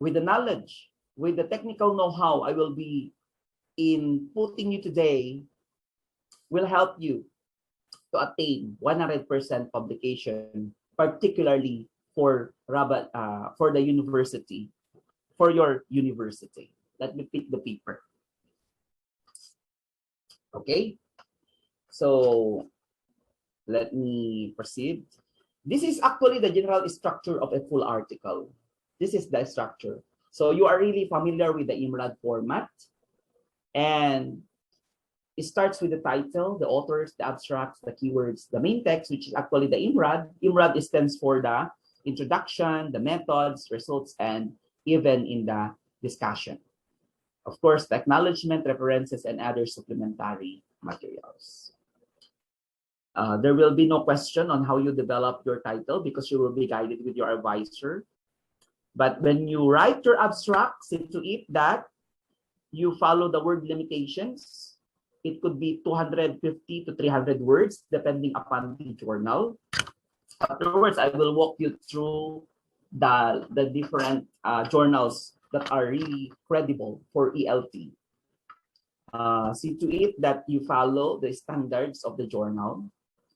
E: with the knowledge, with the technical know-how I will be inputting you today, will help you to attain 100% publication, particularly for the university, for your university. Let me pick the paper. Okay, so let me proceed. This is actually the general structure of a full article. This is the structure. So you are really familiar with the IMRAD format, and it starts with the title, the authors, the abstracts, the keywords, the main text, which is actually the IMRAD. IMRAD stands for the introduction, the methods, results, and even in the discussion. Of course, the acknowledgement, references, and other supplementary materials. There will be no question on how you develop your title because you will be guided with your advisor. But when you write your abstract, see to it that you follow the word limitations. It could be 250 to 300 words, depending upon the journal. Afterwards, I will walk you through the different journals that are really credible for ELT. See to it that you follow the standards of the journal.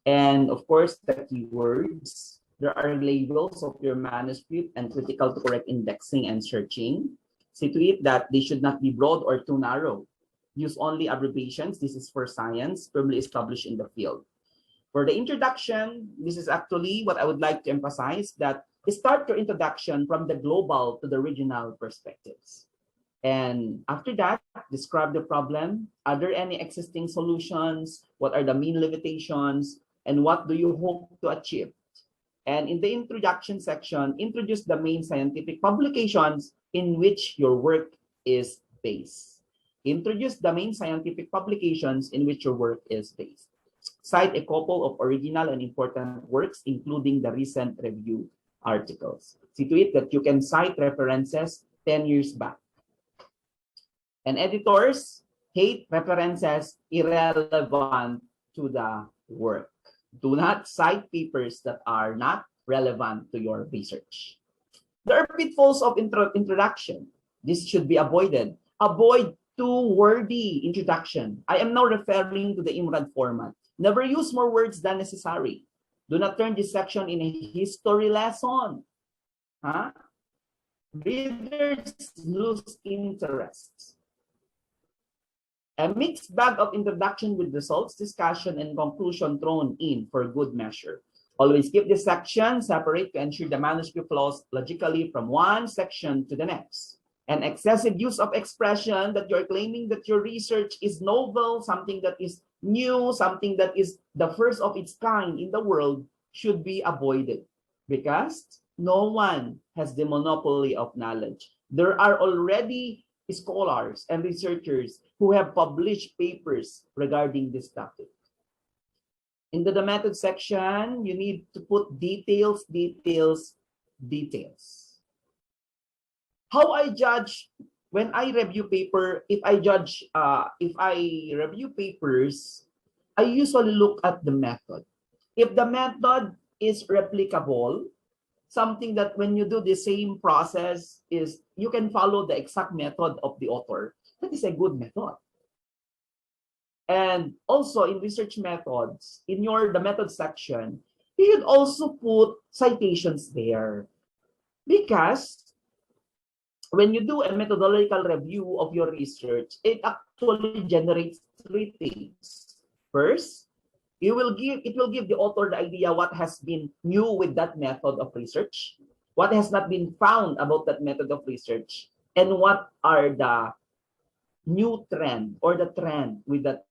E: And of course, the keywords. There are labels of your manuscript and critical to correct indexing and searching. See to it that they should not be broad or too narrow. Use only abbreviations. This is for science, firmly established in the field. For the introduction, this is actually what I would like to emphasize, that start your introduction from the global to the regional perspectives. And after that, describe the problem. Are there any existing solutions? What are the main limitations? And what do you hope to achieve? And in the introduction section, introduce the main scientific publications in which your work is based. Introduce the main scientific publications in which your work is based. Cite a couple of original and important works, including the recent review articles. See to it that you can cite references 10 years back. And editors hate references irrelevant to the work. Do not cite papers that are not relevant to your research. There are pitfalls of introduction. This should be avoided. Avoid too wordy introduction. I am now referring to the IMRAD format. Never use more words than necessary. Do not turn this section in a history lesson. Readers lose interest. A mixed bag of introduction with results, discussion, and conclusion thrown in for good measure. Always keep this section separate to ensure the manuscript flows logically from one section to the next. An excessive use of expression that you're claiming that your research is novel, something that is new, something that is the first of its kind in the world should be avoided because no one has the monopoly of knowledge. There are already scholars and researchers who have published papers regarding this topic. In the method section, you need to put details. How I judge when I review paper, if I review papers, I usually look at the method. If the method is replicable, something that when you do the same process is you can follow the exact method of the author, that is a good method. And also in research methods, in the method section, you should also put citations there. Because when you do a methodological review of your research, it actually generates three things. First, it will give the author the idea what has been new with that method of research, what has not been found about that method of research, and what are the new trend or the trend with that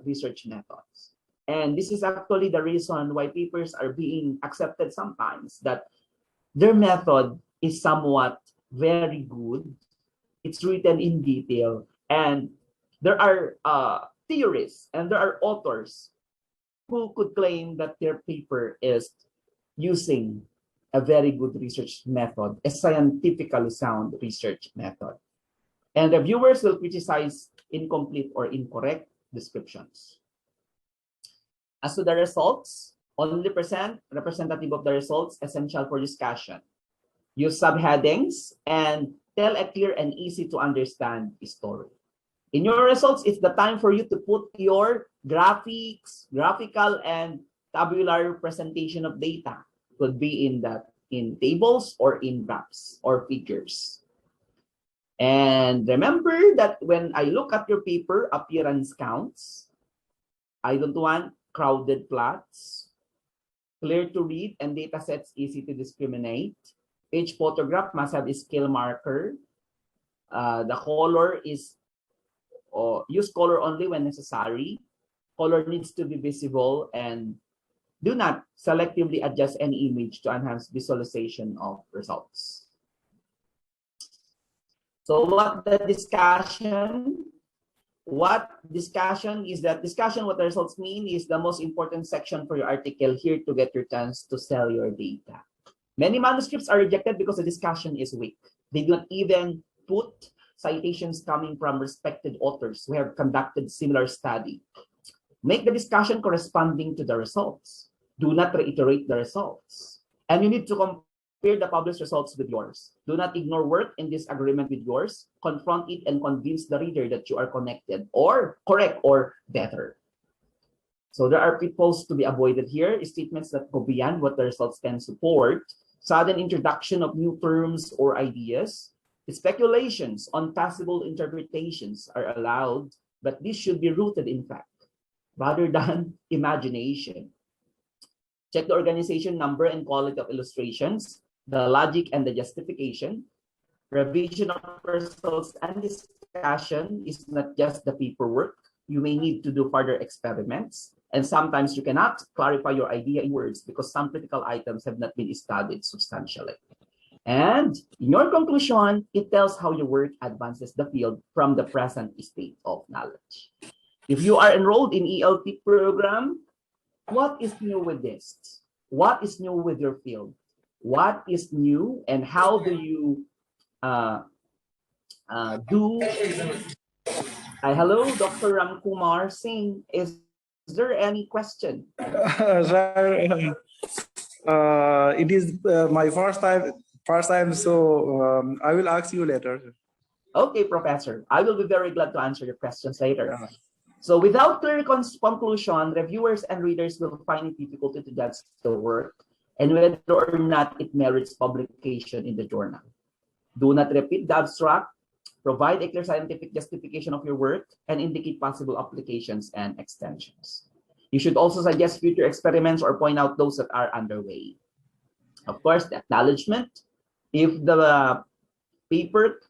E: research methods. And this is actually the reason why papers are being accepted sometimes, that their method is somewhat very good. It's written in detail, and there are theorists and there are authors who could claim that their paper is using a very good research method, a scientifically sound research method. And reviewers will criticize incomplete or incorrect descriptions. As to the results, only present representative of the results essential for discussion. Use subheadings and tell a clear and easy to understand story. In your results, it's the time for you to put your graphical and tabular presentation of data. It could be in tables or in graphs or figures. And remember that when I look at your paper, appearance counts. I don't want crowded plots, clear to read, and data sets easy to discriminate. Each photograph must have a scale marker. The color is, use color only when necessary. Color needs to be visible, and do not selectively adjust any image to enhance visualization of results. So what discussion is that discussion, what the results mean is the most important section for your article here to get your chance to sell your data. Many manuscripts are rejected because the discussion is weak. They do not even put citations coming from respected authors who have conducted similar study. Make the discussion corresponding to the results. Do not reiterate the results. And you need to compare the published results with yours. Do not ignore work in disagreement with yours. Confront it and convince the reader that you are connected or correct or better. So there are pitfalls to be avoided here. Statements that go beyond what the results can support. Sudden introduction of new terms or ideas. Speculations on possible interpretations are allowed, but this should be rooted in fact rather than imagination. Check the organization number and quality of illustrations, the logic and the justification. Revision of results and discussion is not just the paperwork. You may need to do further experiments. And sometimes you cannot clarify your idea in words because some critical items have not been studied substantially. And in your conclusion, it tells how your work advances the field from the present state of knowledge. If you are enrolled in ELT program, what is new with this? What is new with your field? What is new and how do you hello, Dr. Ramkumar Singh. Is there any question?
F: Sir, it is my first time, so I will ask you later.
E: Okay, Professor. I will be very glad to answer your questions later. So without clear conclusion, reviewers and readers will find it difficult to judge the work and whether or not it merits publication in the journal. Do not repeat the abstract. Provide a clear scientific justification of your work and indicate possible applications and extensions. You should also suggest future experiments or point out those that are underway. Of course, the acknowledgement. If the paper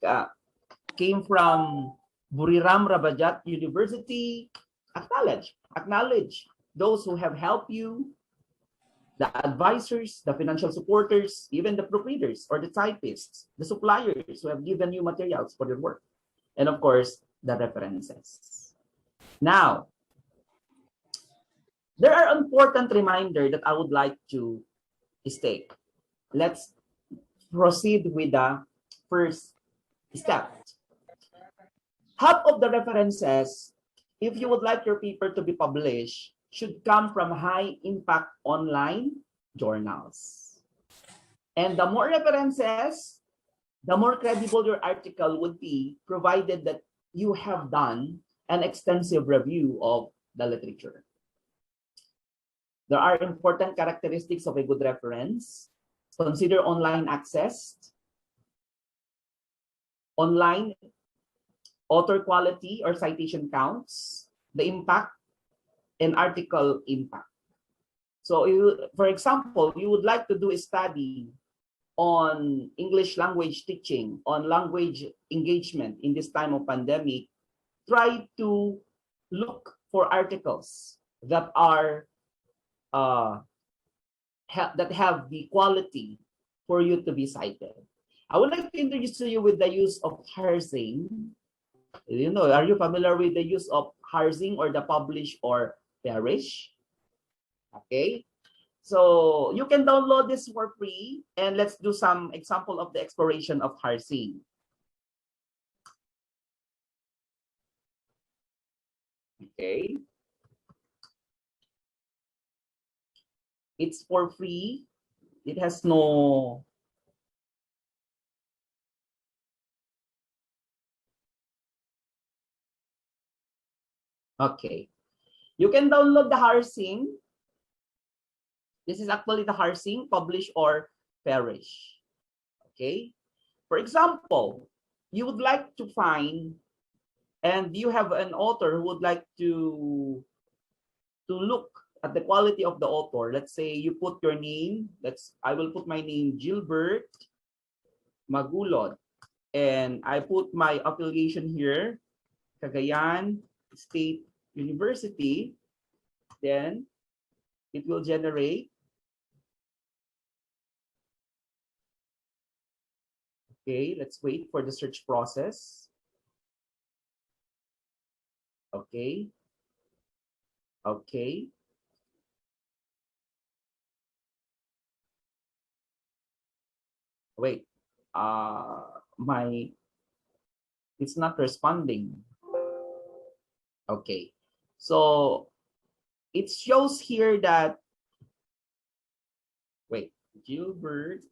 E: came from Buriram Rajabhat University, acknowledge those who have helped you, the advisors, the financial supporters, even the proofreaders or the typists, the suppliers who have given you materials for your work, and of course, the references. Now, there are important reminders that I would like to state. Let's proceed with the first step. Half of the references, if you would like your paper to be published, should come from high-impact online journals. And the more references, the more credible your article would be, provided that you have done an extensive review of the literature. There are important characteristics of a good reference. Consider online access, online author quality or citation counts, the impact, and article impact. So for example, you would like to do a study on English language teaching, on language engagement in this time of pandemic. Try to look for articles that are that have the quality for you to be cited. I would like to introduce to you with the use of parsing. You know, are you familiar with the use of parsing or the publish or perish? Okay, so you can download this for free, and let's do some example of the exploration of parsing. Okay, it's for free. It has no okay. You can download the parsing. This is actually the parsing, publish or perish. Okay. For example, you would like to find, and you have an author who would like to look at the quality of the author. Let's say you put your name. I will put my name, Gilbert Magulod, and I put my affiliation here, Cagayan State University. Then it will generate. Okay, let's wait for the search process. Okay. Okay. Wait, it's not responding. Okay, so it shows here that, wait, Gilbert.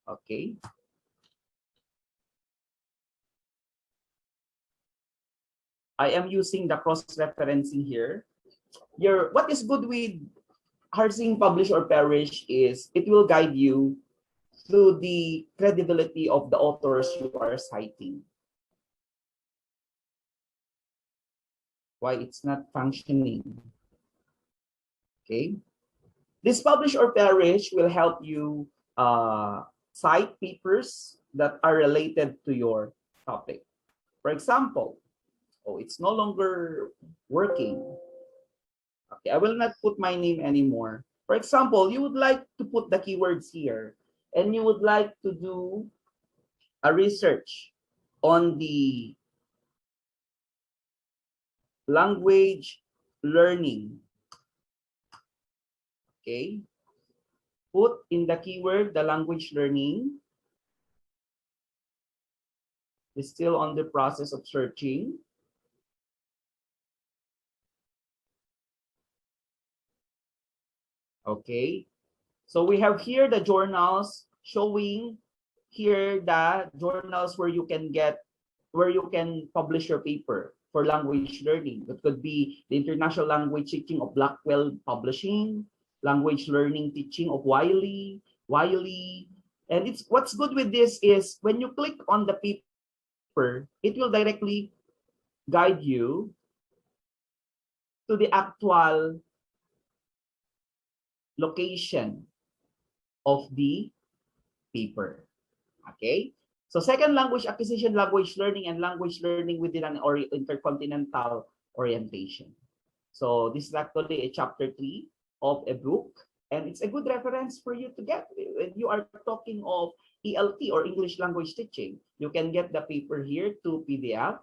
E: Okay. I am using the cross-referencing here. What is good with parsing, publish, or perish is it will guide you through the credibility of the authors you are citing. Why it's not functioning? Okay. This publish or perish will help you cite papers that are related to your topic. For example, Oh, it's no longer working. Okay, I will not put my name anymore. For example, you would like to put the keywords here, and you would like to do a research on the language learning. Okay, put in the keyword the language learning. Is still on the process of searching. Okay, so we have here the journals showing here the journals where you can publish your paper for language learning. That could be the International Language Teaching of Blackwell Publishing, Language Learning Teaching of Wiley. And it's what's good with this is when you click on the paper, it will directly guide you to the actual location of the paper. Okay, so second language acquisition, language learning, and language learning within an intercontinental orientation. So this is actually a chapter 3 of a book, and it's a good reference for you to get when you are talking of ELT or English language teaching. You can get the paper here to PDF,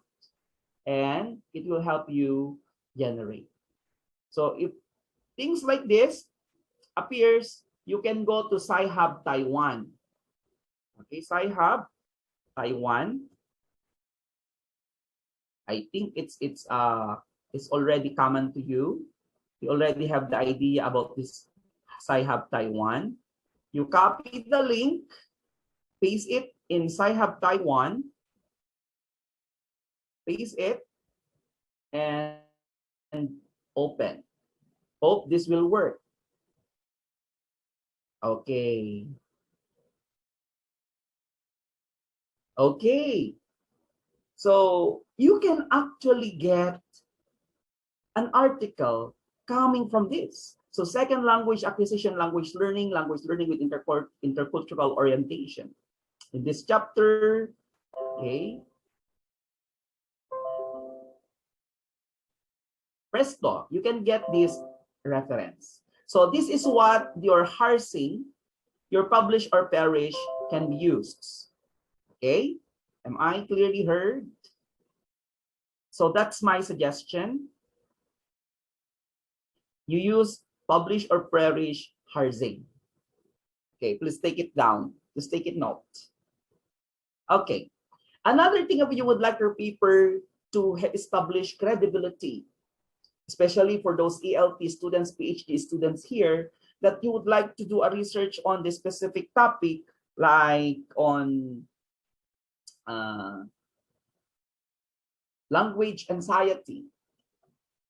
E: and it will help you generate. So if things like this appears, you can go to Sci-Hub Taiwan. Okay, Sci-Hub Taiwan. I think it's already common to you. You already have the idea about this Sci-Hub Taiwan. You copy the link, paste it in Sci-Hub Taiwan, paste it, and open. Hope this will work. Okay. Okay. So you can actually get an article coming from this. So second language acquisition, language learning with intercultural orientation. In this chapter, okay. Presto, you can get this reference. So this is what your HUSOC, your publish or perish, can be used. Okay, am I clearly heard? So that's my suggestion. You use publish or perish HUSOC. Okay, please take it down. Just take it note. Okay, another thing, if you would like your paper to establish credibility, especially for those ELT students, PhD students here, that you would like to do a research on this specific topic, like on language anxiety.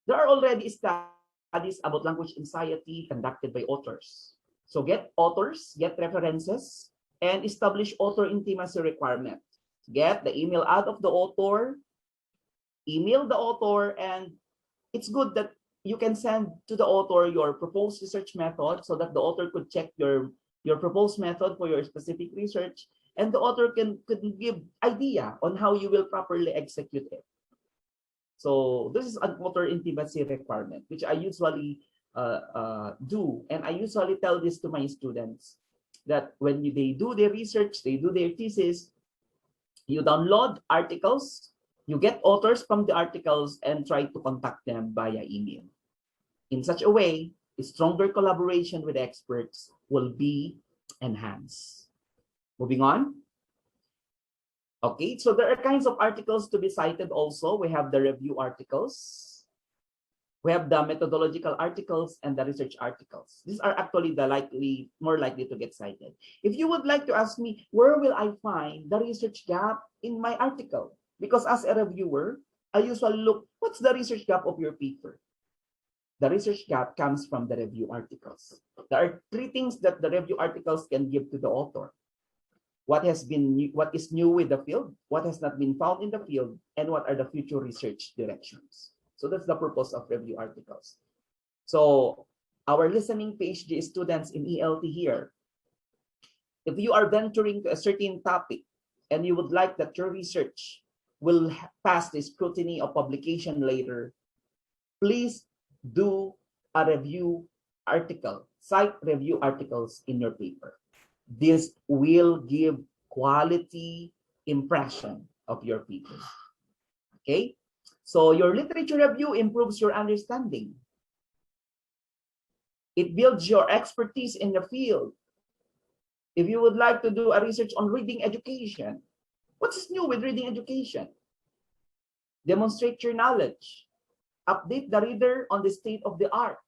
E: There are already studies about language anxiety conducted by authors. So get authors, get references, and establish author intimacy requirement. Get the email out of the author, email the author, and it's good that you can send to the author your proposed research method so that the author could check your proposed method for your specific research, and the author can give idea on how you will properly execute it. So this is an author intimacy requirement, which I usually do, and I usually tell this to my students, that when they do their research, they do their thesis, you download articles, you get authors from the articles, and try to contact them via email. In such a way, a stronger collaboration with experts will be enhanced. Moving on. Okay, so there are kinds of articles to be cited also. We have the review articles. We have the methodological articles and the research articles. These are actually the more likely to get cited. If you would like to ask me, where will I find the research gap in my article? Because as a reviewer, I usually look, what's the research gap of your paper? The research gap comes from the review articles. There are 3 things that the review articles can give to the author. What is new with the field, what has not been found in the field, and what are the future research directions. So that's the purpose of review articles. So our listening PhD students in ELT here, if you are venturing to a certain topic and you would like that your research will pass the scrutiny of publication later, please do a review article, cite review articles in your paper. This will give quality impression of your paper. Okay, so your literature review improves your understanding. It builds your expertise in the field. If you would like to do a research on reading education, what's new with reading education? Demonstrate your knowledge. Update the reader on the state of the art.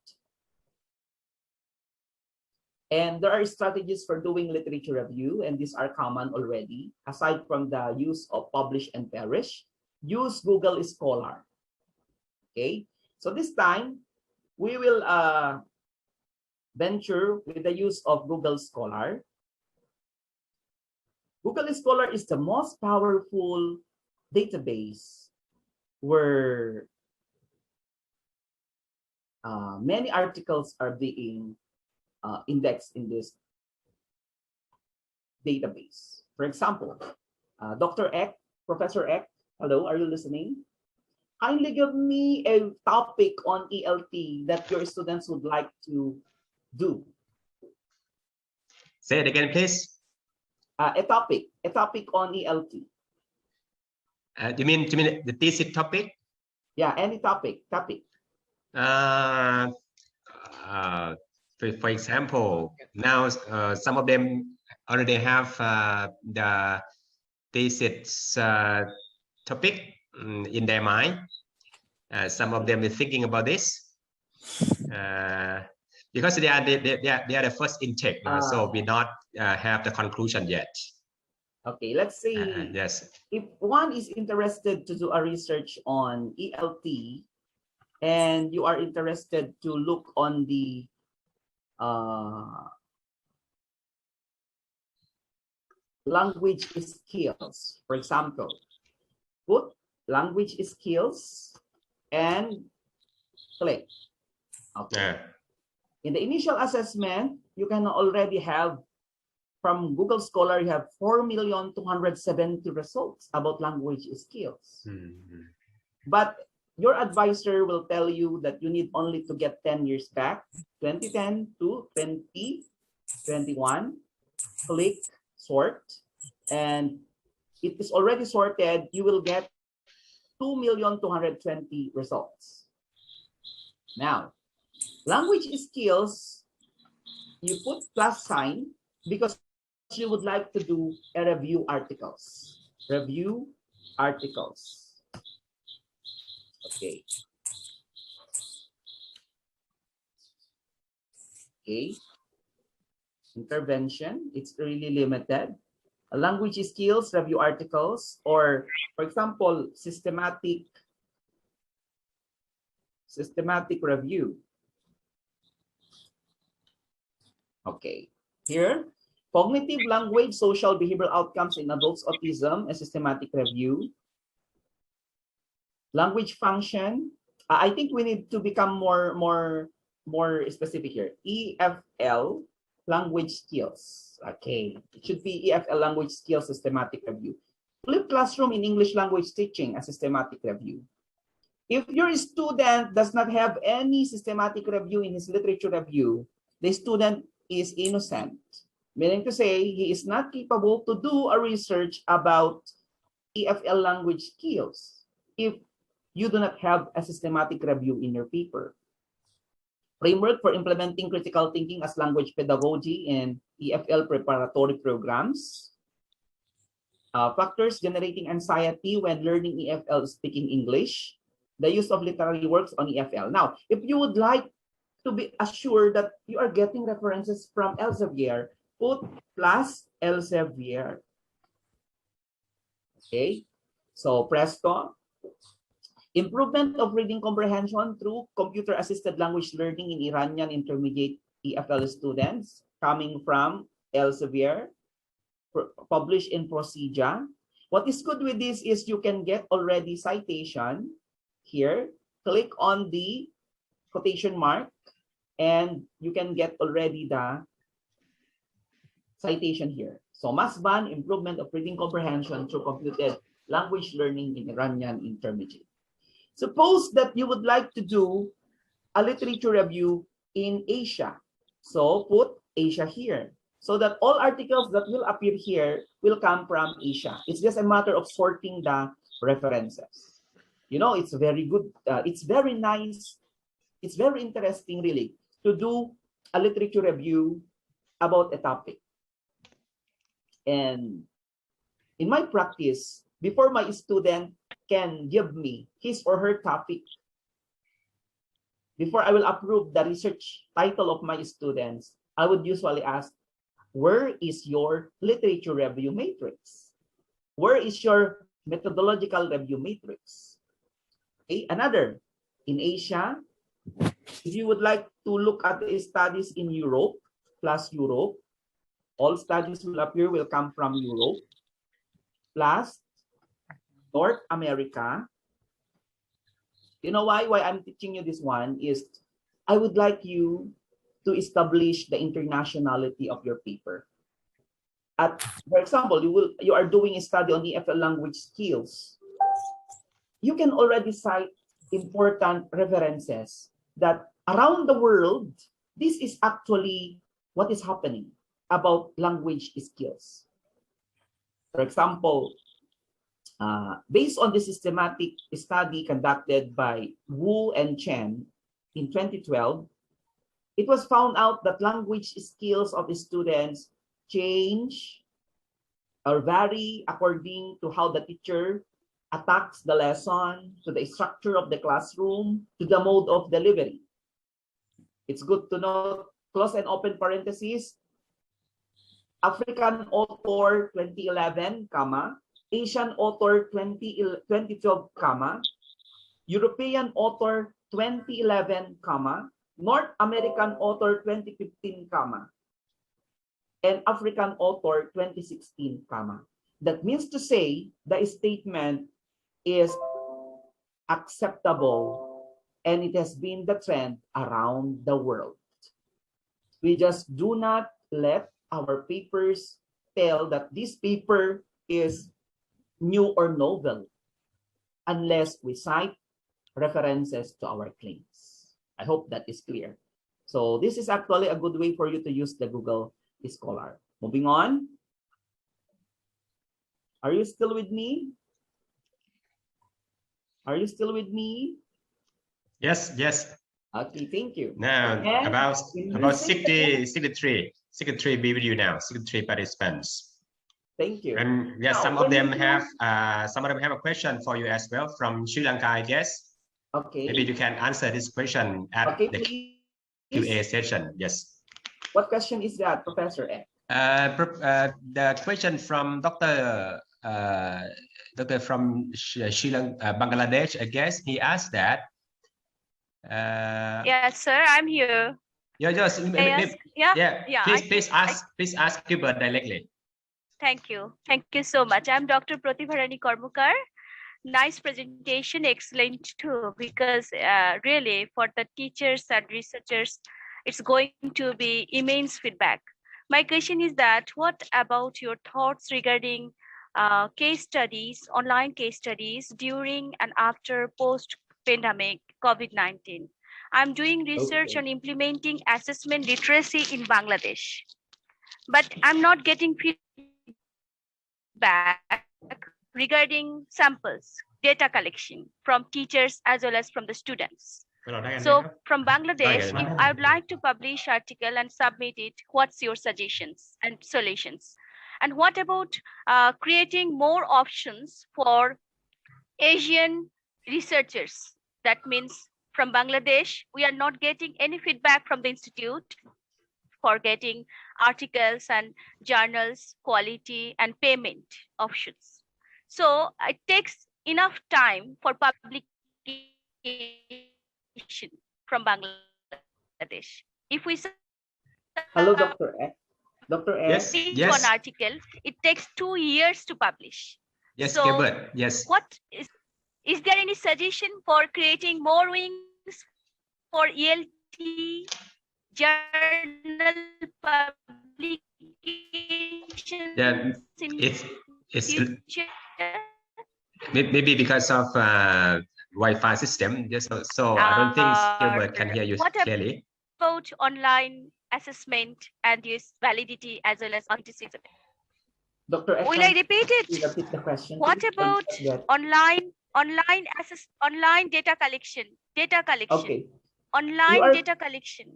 E: And there are strategies for doing literature review, and these are common already. Aside from the use of publish and perish, use Google Scholar. Okay, so this time we will venture with the use of Google Scholar. Google Scholar is the most powerful database where many articles are being indexed in this database. For example, Dr. Eck, Professor Eck, hello, are you listening? Kindly give me a topic on ELT that your students would like to do.
D: Say it again, please.
E: A topic on ELT.
D: Do you mean the thesis topic?
E: Yeah, any topic.
D: For example, now some of them already have the thesis topic in their mind. Some of them are thinking about this because they are the first intake, so we not have the conclusion yet.
E: Okay, let's say
D: yes.
E: If one is interested to do a research on ELT, and you are interested to look on the language skills, for example, put language skills and click. Okay. In the initial assessment, you can already have from Google Scholar, you have 4,270,000 results about language skills. But your advisor will tell you that you need only to get 10 years back, 2010 to 2021, click sort, and it is already sorted. You will get 2,220,000 results. Now, language skills, you put plus sign because you would like to do a review articles. Review articles. Okay. Okay. Intervention, it's really limited. Language skills, review articles, or for example, systematic review. Okay. Here, cognitive language, social behavioral outcomes in adults autism, a systematic review. Language function, I think we need to become more specific here. EFL, language skills. Okay, it should be EFL, language skills, systematic review. Flipped classroom in English language teaching, a systematic review. If your student does not have any systematic review in his literature review, the student is innocent, meaning to say he is not capable to do a research about EFL language skills if you do not have a systematic review in your paper. Framework for implementing critical thinking as language pedagogy in EFL preparatory programs. Factors generating anxiety when learning EFL speaking English. The use of literary works on EFL. Now, if you would like to be assured that you are getting references from Elsevier, put plus Elsevier. Okay, so presto. Improvement of reading comprehension through computer-assisted language learning in Iranian intermediate EFL students coming from Elsevier, published in Procedure. What is good with this is you can get already citation here. Click on the quotation mark and you can get already the citation here. So Masban, improvement of reading comprehension through language learning in Iranian intermediate. Suppose that you would like to do a literature review in Asia. So put Asia here, so that all articles that will appear here will come from Asia. It's just a matter of sorting the references. You know, it's very good. It's very nice. It's very interesting, really, to do a literature review about a topic. And in my practice, before my student can give me his or her topic, before I will approve the research title of my students, I would usually ask, where is your literature review matrix? Where is your methodological review matrix? Okay, another, in Asia, if you would like to look at the studies in Europe, plus Europe, all studies will come from Europe, plus North America. You know why I'm teaching you this one is I would like you to establish the internationality of your paper. For example, you are doing a study on EFL language skills. You can already cite important references that around the world, this is actually what is happening about language skills. For example, based on the systematic study conducted by Wu and Chen in 2012, it was found out that language skills of the students change or vary according to how the teacher attacks the lesson, to the structure of the classroom, to the mode of delivery. It's good to note, close and open parentheses, African author 2011, Asian author 2012, European author 2011, North American author 2015, and African author 2016, That means to say the statement is acceptable and it has been the trend around the world. We just do not let our papers tell that this paper is new or novel unless we cite references to our claims. I hope that is clear. So this is actually a good way for you to use the Google Scholar. Moving on. Are you still with me? Are you still with me?
D: Yes, yes.
E: Okay, thank you.
D: Now,
E: And
D: about 63 be with you now, 63 participants.
E: Thank you.
D: And yes,
E: Now,
D: some of them have a question for you as well from Sri Lanka, I guess.
E: Okay.
D: Maybe you can answer this question at the Q&A session. Yes.
E: What question is that, Professor Ek?
D: The question from Dr. from Sri Lanka, Bangladesh, I guess. He asked that.
G: Yes, sir, I'm here.
D: Yes. Please ask Gilbert directly.
G: Thank you so much. I'm Dr. Pratibharani Karmukar. Nice presentation, excellent too, because really for the teachers and researchers, it's going to be immense feedback. My question is that, what about your thoughts regarding case studies, online case studies during and after post-pandemic COVID-19? I'm doing research on implementing assessment literacy in Bangladesh, but I'm not getting feedback regarding samples, data collection from teachers as well as from the students. So from Bangladesh, if I would like to publish article and submit it, what's your suggestions and solutions? And what about creating more options for Asian researchers? That means from Bangladesh, we are not getting any feedback from the institute for getting articles and journals, quality and payment options. So it takes enough time for publication from Bangladesh. If we
E: Hello, Dr. Ek. Dr. Ek.
D: Yes.
G: One article, it takes 2 years to publish.
D: Yes,
G: so
D: Gilbert. Yes.
G: What is there any suggestion for creating more wings for ELT journal publications?
D: Yeah, it's Maybe because of Wi-Fi system. Just so I don't think Gilbert can hear you clearly.
G: About online assessment and its validity as well as authenticity.
E: Dr.
G: Will I repeat it?
E: Repeat the question.
G: What about online data collection?
E: Okay.
G: Online data collection.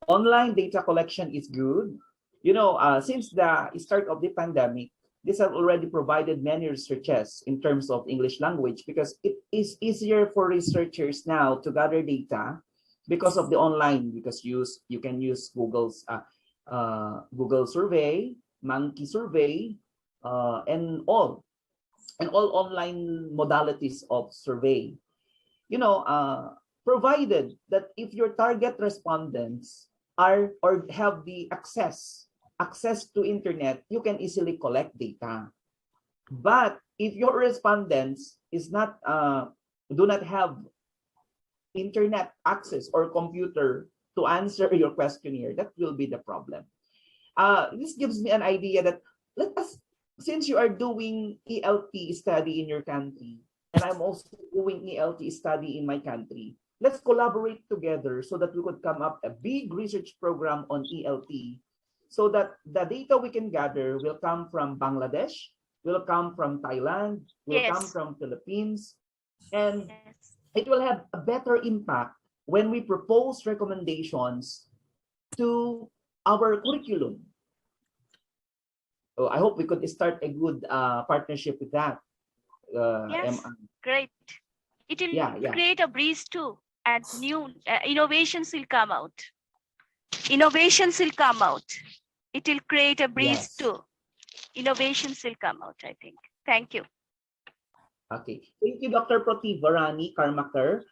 E: Online data collection is good. You know, since the start of the pandemic, this have already provided many researchers in terms of English language, because it is easier for researchers now to gather data because of the online, because you can use Google's Google survey, Monkey survey, and all online modalities of survey. You know, provided that if your target respondents are or have the access to internet, you can easily collect data. But if your respondents is not do not have internet access or computer to answer your questionnaire, that will be the problem. This gives me an idea that let us, since you are doing ELT study in your country, and I'm also doing ELT study in my country, let's collaborate together so that we could come up a big research program on ELT, so that the data we can gather will come from Bangladesh, will come from Thailand, will come from Philippines, and it will have a better impact when we propose recommendations to our curriculum. So I hope we could start a good partnership with that.
G: Yes, great. It will create a breeze too, and new innovations will come out. Innovations will come out. It will create a breeze too. Innovations will come out, I think. Thank you.
E: Okay. Thank you, Dr. Prativarani Karmakar.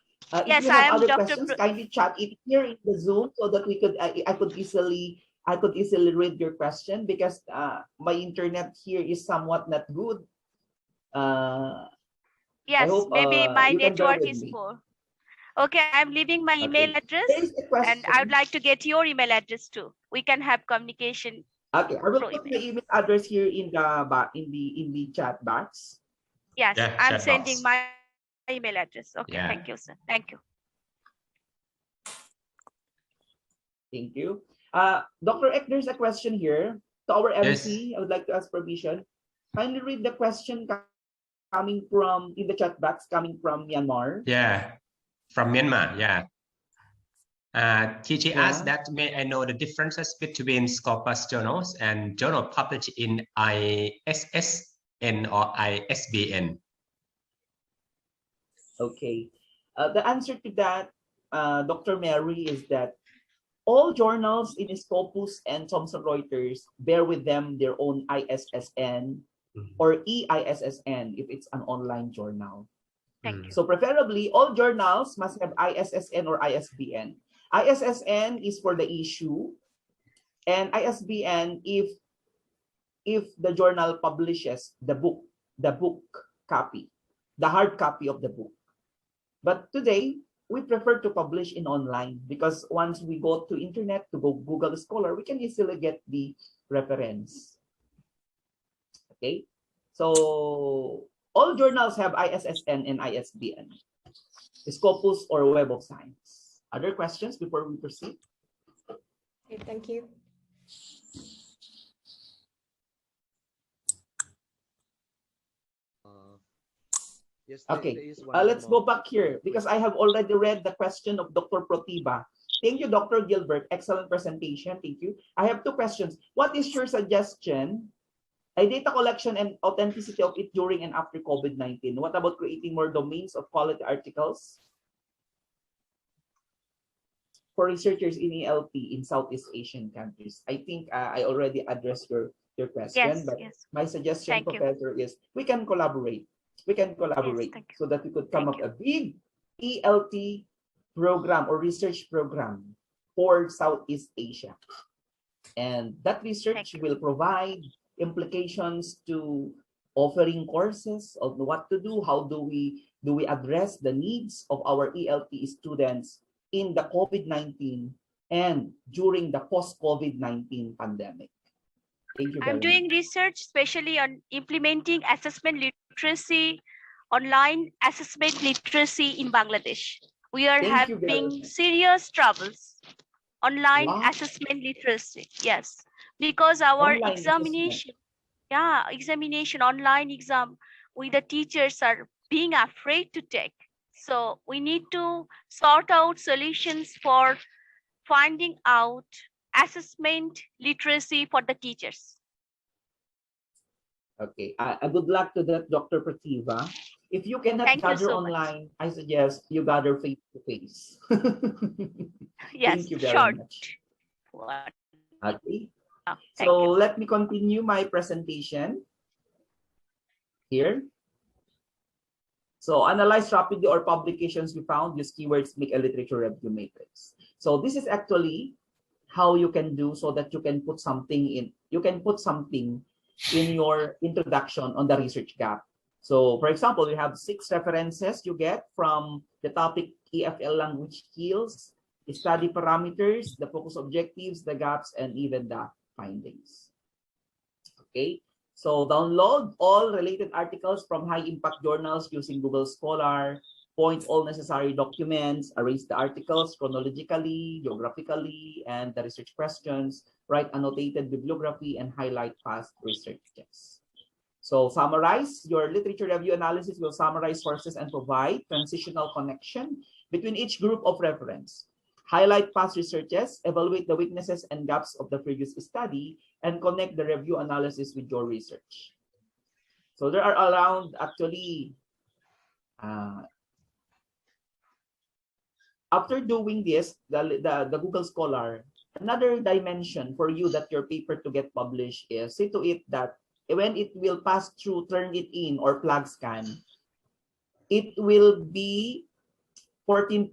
G: Yes,
E: if you have
G: I am
E: other
G: Dr.
E: questions, kindly chat it here in the Zoom so that we could I could easily read your question, because my internet here is somewhat not good.
G: Yes,
E: hope,
G: maybe my
E: you can bear
G: network
E: with
G: is
E: me.
G: poor. Okay, I'm leaving my email address, and I would like to get your email address too. We can have communication.
E: Okay, I will put my email address here in the chat box.
G: Yes, I'm sending my email address. Okay, thank you, sir. Thank you.
E: Thank you. Dr. Eck, there's a question here to our MC. I would like to ask permission. Kindly read the question coming from in the chat box, coming from Myanmar.
D: Yeah, from Myanmar. Yeah. TG asked that, may I know the differences between Scopus journals and journal published in ISSN or ISBN?
E: Okay. The answer to that, Dr. Mary, is that all journals in Scopus and Thomson Reuters bear with them their own ISSN or EISSN if it's an online journal.
G: Thank you.
E: So preferably, all journals must have ISSN or ISBN. ISSN is for the issue, and ISBN if the journal publishes the book copy, the hard copy of the book. But today, we prefer to publish in online, because once we go to internet to go Google Scholar, we can easily get the reference. Okay, so all journals have ISSN and ISBN, Scopus or Web of Science. Other questions before we proceed?
H: Okay, thank you.
A: Yes,
E: okay, let's go back here, because I have already read the question of Dr. Protiba. Thank you, Dr. Gilbert. Excellent presentation. Thank you. I have two questions. What is your suggestion? A data collection and authenticity of it during and after COVID-19. What about creating more domains of quality articles for researchers in ELT in Southeast Asian countries? I think I already addressed your question, but my suggestion, Professor, is we can collaborate. We can collaborate so that we could come up a big ELT program or research program for Southeast Asia. And that research will provide implications to offering courses of what to do, how do we address the needs of our ELT students in the COVID-19 and during the post-COVID-19 pandemic. Thank you very much.
G: I'm doing research especially on implementing assessment literacy online assessment literacy in Bangladesh. We are
E: Thank you very
G: having
E: much.
G: serious troubles. Online
E: Wow.
G: assessment literacy, yes, because our
E: Online
G: examination, examination, online exam, the teachers are being afraid to take. So we need to sort out solutions for finding out assessment literacy for the teachers.
E: Okay, good luck to that, Dr. Prativa. If you cannot
G: Thank you
E: gather
G: so
E: online, I suggest you gather face to face.
G: Yes,
E: Thank you very
G: short.
E: much.
G: What?
E: Okay,
G: Thank
E: so
G: you.
E: let me continue my presentation here. So analyze rapidly or publications you found, use keywords, make a literature review matrix. So this is actually how you can do so that you can put something in, in your introduction on the research gap. So for example, we have 6 references you get from the topic EFL language skills, study parameters, the focus objectives, the gaps, and even the findings. Okay, so download all related articles from high impact journals using Google Scholar, point all necessary documents, arrange the articles chronologically, geographically, and the research questions, write annotated bibliography, and highlight past researches. So summarize your literature review analysis will summarize sources and provide transitional connection between each group of reference. Highlight past researches, evaluate the weaknesses and gaps of the previous study, and connect the review analysis with your research. So there are around actually, after doing this, the Google Scholar, another dimension for you that your paper to get published is see to it that when it will pass through Turnitin or plug scan, it will be 14%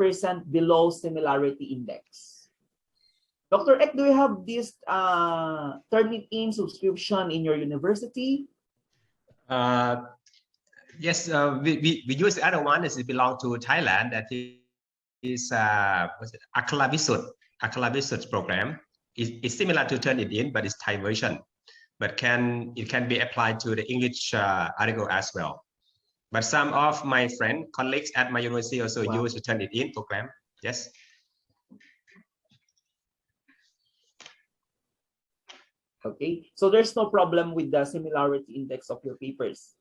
E: below similarity index. Dr. Ek, do you have this Turnitin subscription in your university?
D: Yes, we use the other one. It belongs to Thailand. That is Acknowledgement program. It's similar to Turnitin, but it's Thai version. But it can be applied to the English article as well. But some of my colleagues at my university also use the Turnitin program. Yes.
E: Okay, so there's no problem with the similarity index of your papers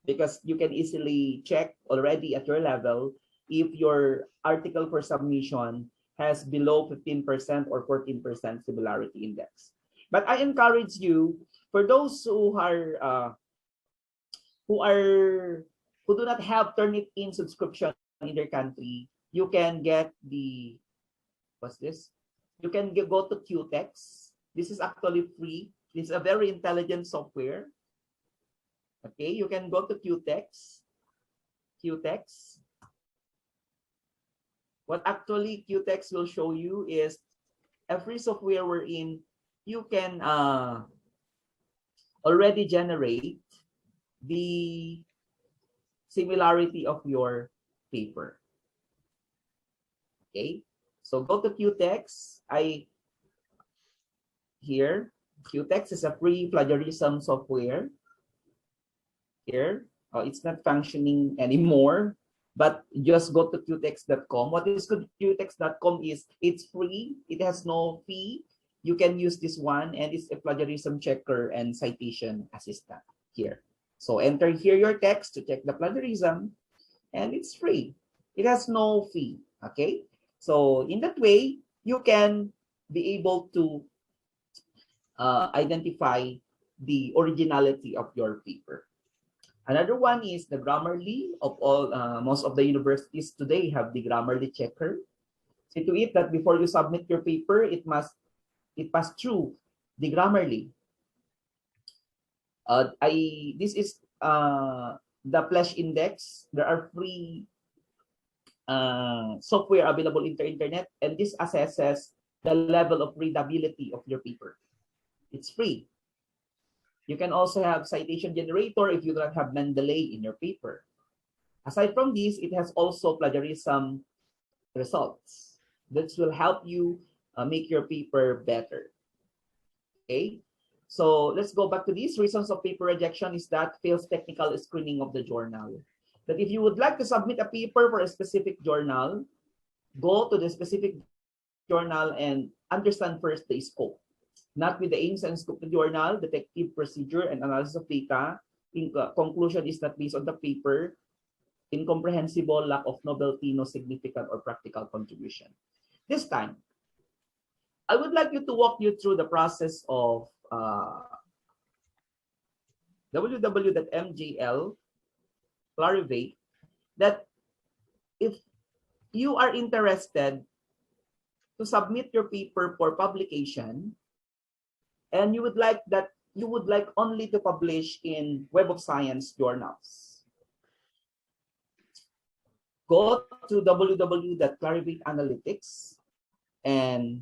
E: because you can easily check already at your level if your article for submission has below 15% or 14% similarity index. But I encourage you, for those who do not have Turnitin subscription in their country, you can get the, what's this? You can go to QText. This is actually free. This is a very intelligent software. Okay, you can go to QText. What actually QText will show you is a free software wherein you can already generate the similarity of your paper. Okay, so go to QText. QText is a free plagiarism software. Here, it's not functioning anymore, but just go to qtext.com. What is good qtext.com is it's free. It has no fee. You can use this one, and it's a plagiarism checker and citation assistant here. So enter here your text to check the plagiarism, and it's free. It has no fee. Okay, so in that way you can be able to identify the originality of your paper. Another one is the Grammarly. Of all, most of the universities today have the Grammarly checker. See to it that before you submit your paper, it pass through the Grammarly. This is the Flash Index. There are free software available in the internet, and this assesses the level of readability of your paper. It's free. You can also have citation generator if you don't have Mendeley in your paper. Aside from this, it has also plagiarism results. This will help you make your paper better. Okay, so let's go back to these reasons of paper rejection is that fails technical screening of the journal. that if you would like to submit a paper for a specific journal, go to the specific journal and understand first the scope, not with the aims and scope of the journal, detective procedure, and analysis of data. Conclusion is not based on the paper, incomprehensible, lack of novelty, no significant or practical contribution. This time, I would like you to walk you through the process of www.mgl clarivate, that if you are interested to submit your paper for publication and you would like only to publish in Web of Science journals, go to www.clarivate Analytics and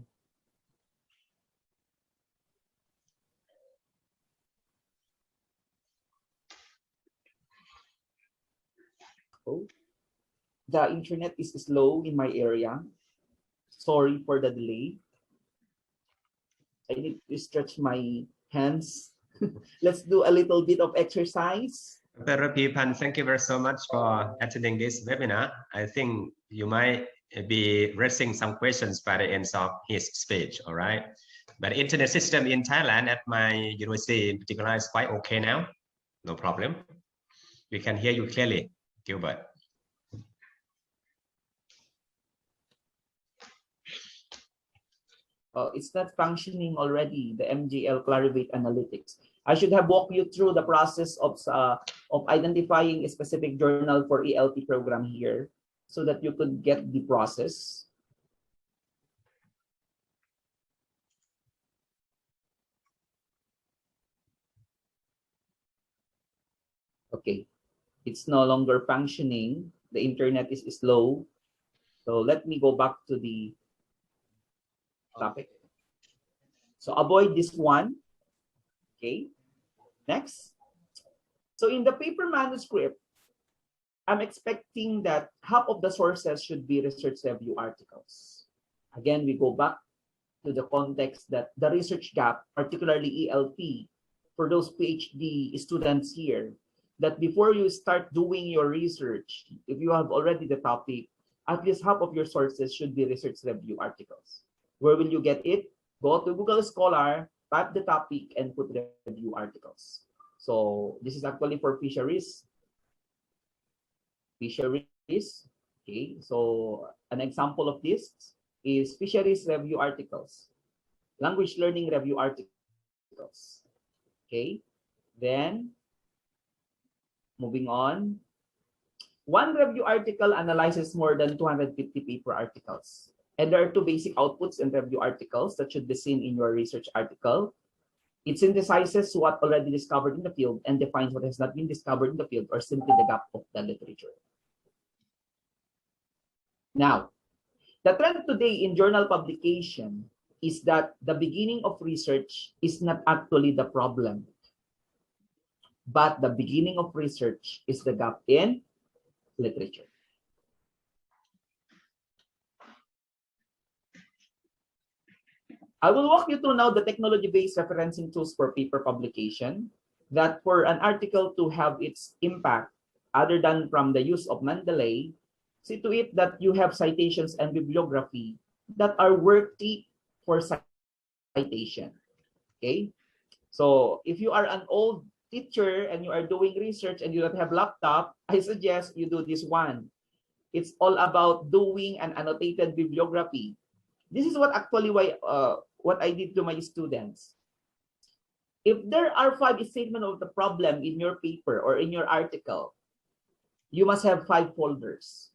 E: the internet is slow in my area. Sorry for the delay. I need to stretch my hands. Let's do a little bit of exercise.
D: Dr. Rapipan, thank you very so much for attending this webinar. I think you might be raising some questions by the end of his speech, all right? But the internet system in Thailand at my university in particular is quite okay now. No problem. We can hear you clearly, Gilbert.
E: It's not functioning already, the MGL Clarivate Analytics. I should have walked you through the process of identifying a specific journal for ELT program here so that you could get the process. Okay, it's no longer functioning. The internet is slow. So let me go back to the topic. So avoid this one. Okay, next. So in the paper manuscript, I'm expecting that half of the sources should be research review articles. Again, we go back to the context that the research gap, particularly ELT, for those PhD students here, that before you start doing your research, if you have already the topic, at least half of your sources should be research review articles. Where will you get it? Go to Google Scholar, type the topic, and put review articles. So this is actually for fisheries. Fisheries. Okay, so an example of this is fisheries review articles, language learning review articles. Okay, then moving on. One review article analyzes more than 250 paper articles. And there are two basic outputs in review articles that should be seen in your research article. It synthesizes what already discovered in the field and defines what has not been discovered in the field or simply the gap of the literature. Now, the trend today in journal publication is that the beginning of research is not actually the problem, but the beginning of research is the gap in literature. I will walk you through now the technology-based referencing tools for paper publication, that for an article to have its impact, other than from the use of Mendeley, see to it that you have citations and bibliography that are worthy for citation. Okay? So if you are an old teacher and you are doing research and you don't have laptop, I suggest you do this one. It's all about doing an annotated bibliography. This is what actually what I did to my students. If there are 5 statements of the problem in your paper or in your article, you must have 5 folders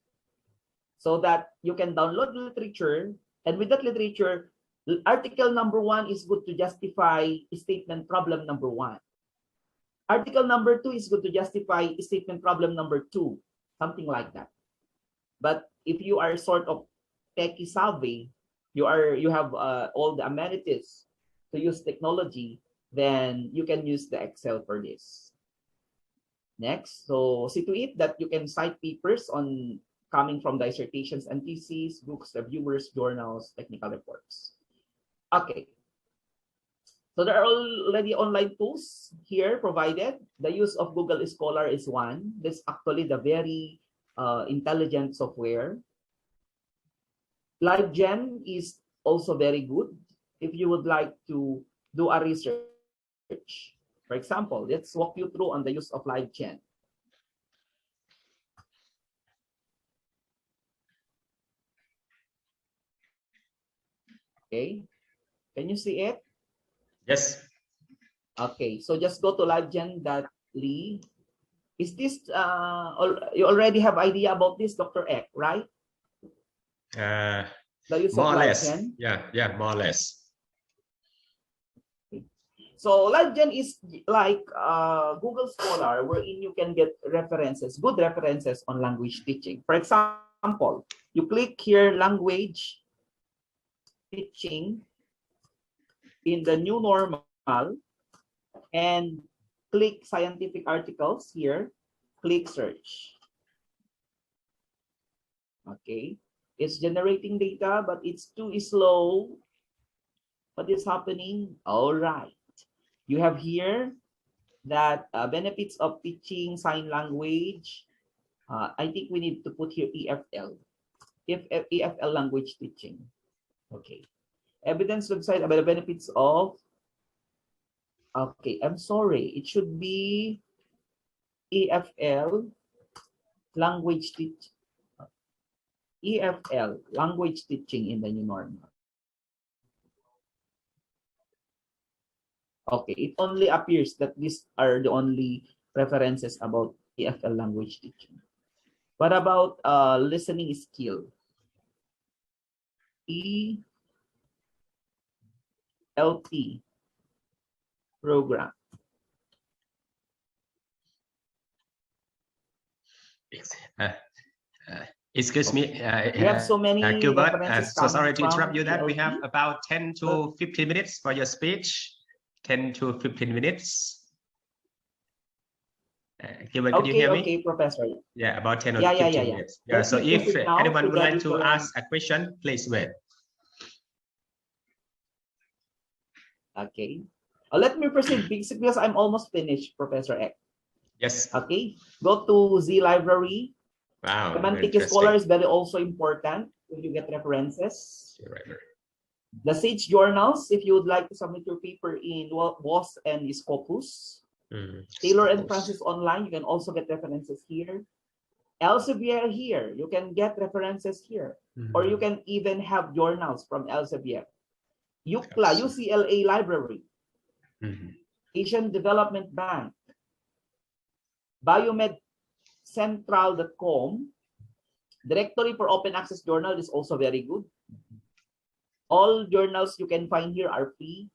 E: so that you can download the literature, and with that literature, article number 1 is good to justify statement problem number 1. Article number 2 is good to justify statement problem number 2, something like that. But if you are sort of techie savvy, you have all the amenities to use technology, then you can use the Excel for this. Next, so see to it that you can cite papers on coming from dissertations and theses, books, reviewers, journals, technical reports. Okay. So there are already online tools here provided. The use of Google Scholar is one. This is actually the very intelligent software. LiveGen is also very good if you would like to do a research. For example, let's walk you through on the use of LiveGen. Okay, can you see it?
D: Yes.
E: Okay, so just go to livegen.ly. Is this, you already have idea about this, Dr. Ek, right? The use
D: More
E: of
D: or less.
E: LiveGen.
D: Yeah, more or less.
E: So LiveGen is like Google Scholar, wherein you can get references, good references on language teaching. For example, you click here, language teaching in the new normal, and click scientific articles here, click search. Okay, it's generating data, but it's too slow. What is happening? All right. You have here that benefits of teaching sign language. I think we need to put here EFL, EFL language teaching. Okay. Evidence website about the benefits of, okay, I'm sorry, it should be EFL language teaching. EFL language teaching in the new normal. Okay, it only appears that these are the only references about EFL language teaching. What about listening skill? ELT program.
D: Excuse me,
E: we have so many
D: Gilbert,
E: references
D: so sorry to
E: coming
D: interrupt you, that we
E: ELT.
D: have about 10 to 15 minutes for your speech. 10 to 15 minutes. Gilbert, could you hear me?
E: Okay, Professor.
D: Yeah, about 10 or
E: Yeah,
D: 15
E: yeah.
D: minutes. Yeah, so if anyone would like to ask a question, please wait.
E: Okay. Let me proceed because I'm almost finished, Professor Ek.
D: Yes.
E: Okay. Go to Z Library.
D: Wow.
E: Semantic Scholar is very also important when you get references. The Sage journals, if you would like to submit your paper in WOS and Scopus. Taylor and Francis online, you can also get references here. Elsevier here, you can get references here. Or you can even have journals from Elsevier. UCLA, UCLA Library. Asian Development Bank. BiomedCentral.com. Directory for Open Access Journal is also very good. All journals you can find here are free.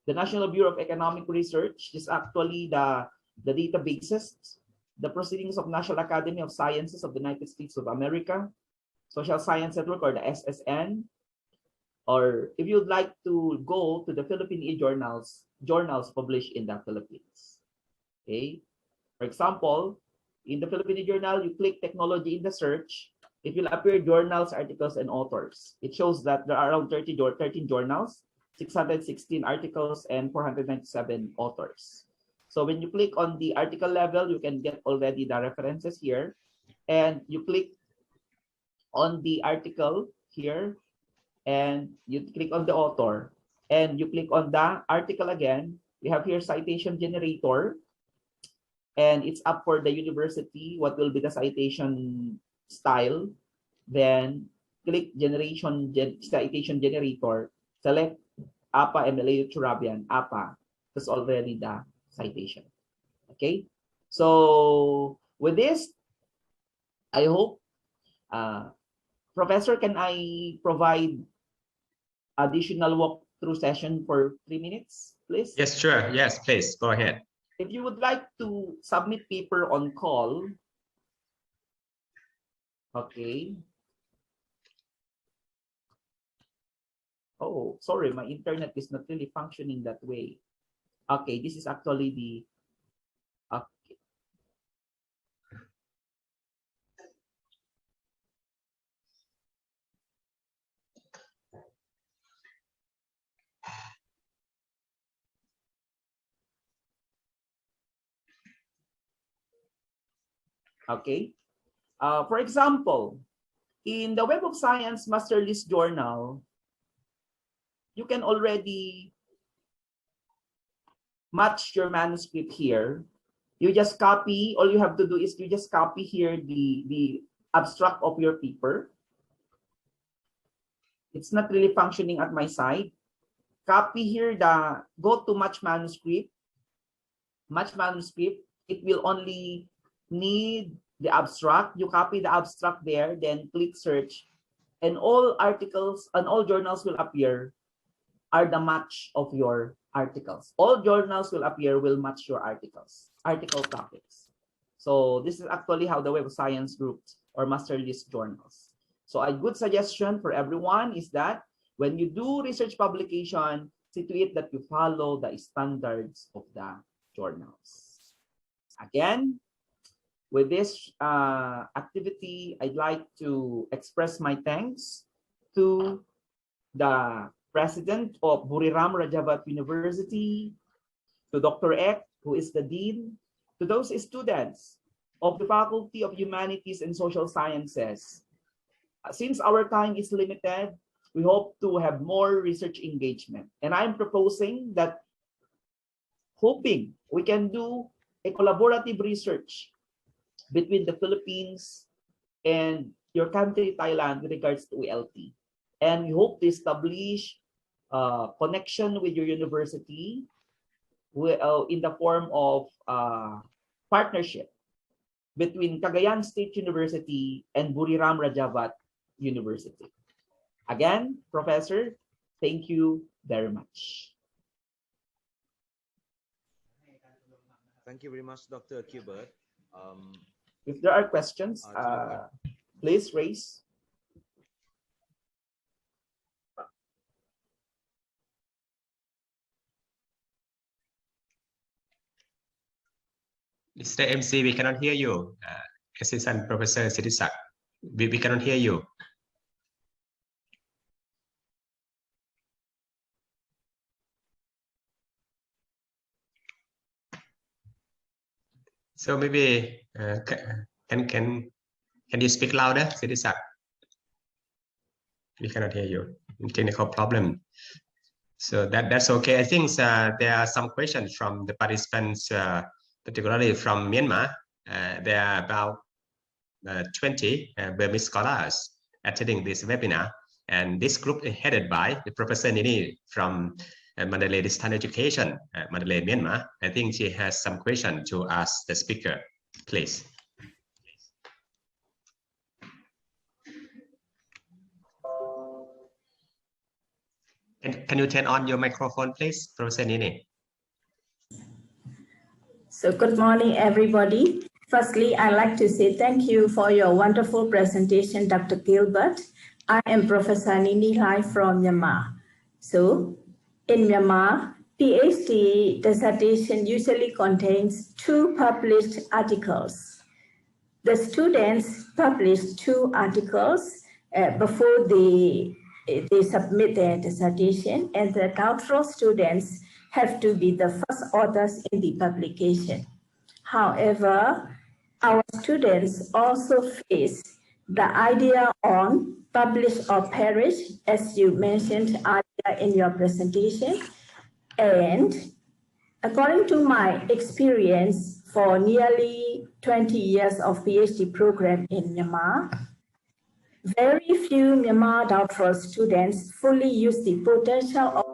E: The National Bureau of Economic Research is actually the databases. The Proceedings of National Academy of Sciences of the United States of America. Social Science Network, or the SSN. Or if you'd like to go to the Philippine e-journals, journals published in the Philippines. Okay. For example, in the Philippine Journal, you click technology in the search. It will appear journals, articles, and authors. It shows that there are around 13 journals, 616 articles, and 497 authors. So when you click on the article level, you can get already the references here. And you click on the article here, and you click on the author, and you click on the article again. We have here citation generator. And it's up for the university what will be the citation style. Then click citation generator, select APA MLA Churabian, APA. That's already the citation. Okay, so with this, I hope, Professor, can I provide additional walkthrough session for 3 minutes, please?
D: Yes, sure. Yes, please go ahead.
E: If you would like to submit paper on call, okay. Oh, sorry, my internet is not really functioning that way. Okay, this is actually the, okay. Okay. For example, in the Web of Science Master List Journal, you can already match your manuscript here. You just copy, all you have to do is you just copy here the abstract of your paper. It's not really functioning at my side. Copy here go to match manuscript. Match manuscript, it will only need the abstract. You copy the abstract there, then click search, and all articles and all journals will appear are the match of your articles. All journals will appear will match your articles, article topics. So this is actually how the Web of Science groups or master list journals. So a good suggestion for everyone is that when you do research publication, see to it that you follow the standards of the journals. Again, with this activity, I'd like to express my thanks to the President of Buriram Rajabhat University, to Dr. Ek, who is the Dean, to those students of the Faculty of Humanities and Social Sciences. Since our time is limited, we hope to have more research engagement. And I'm proposing that, hoping we can do a collaborative research between the Philippines and your country, Thailand, with regards to ELT. And we hope to establish connection with your university in the form of partnership between Cagayan State University and Buriram Rajabhat University. Again, Professor, thank you very much.
A: Thank you very much, Dr. Gilbert.
E: If there are questions, please raise.
D: Mr. MC, we cannot hear you. Assistant Professor Siddhisak, we cannot hear you. So maybe can you speak louder, Siddhisak? We cannot hear you. Technical problem. So that's okay. I think there are some questions from the participants, particularly from Myanmar. There are about 20 Burmese scholars attending this webinar, and this group is headed by the Professor Nini from Mandalay Distance Education, Mandalay, Myanmar. I think she has some question to ask the speaker, please. Can you turn on your microphone, please, Professor Nini?
I: So good morning, everybody. Firstly, I'd like to say thank you for your wonderful presentation, Dr. Gilbert. I am Professor Nini Lai from Myanmar. So in Myanmar, PhD dissertation usually contains 2 published articles. The students publish 2 articles before they submit their dissertation, and the doctoral students have to be the first authors in the publication. However, our students also face the idea on publish or perish, as you mentioned earlier in your presentation. And according to my experience for nearly 20 years of PhD program in Myanmar, very few Myanmar doctoral students fully use the potential of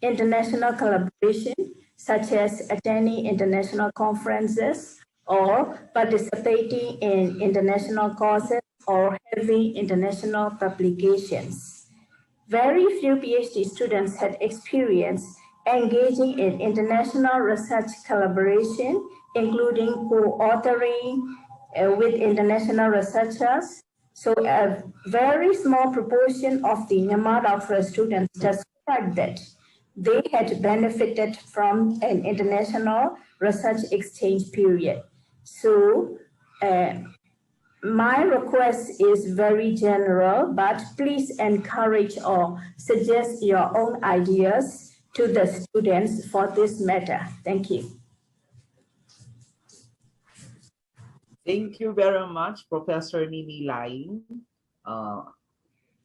I: international collaboration, such as attending international conferences or participating in international courses or having international publications. Very few PhD students had experience engaging in international research collaboration, including co-authoring with international researchers. So a very small proportion of the Myanmar doctoral students described that they had benefited from an international research exchange period. So my request is very general, but please encourage or suggest your own ideas to the students for this matter. Thank you.
E: Thank you very much, Professor Nini Lai.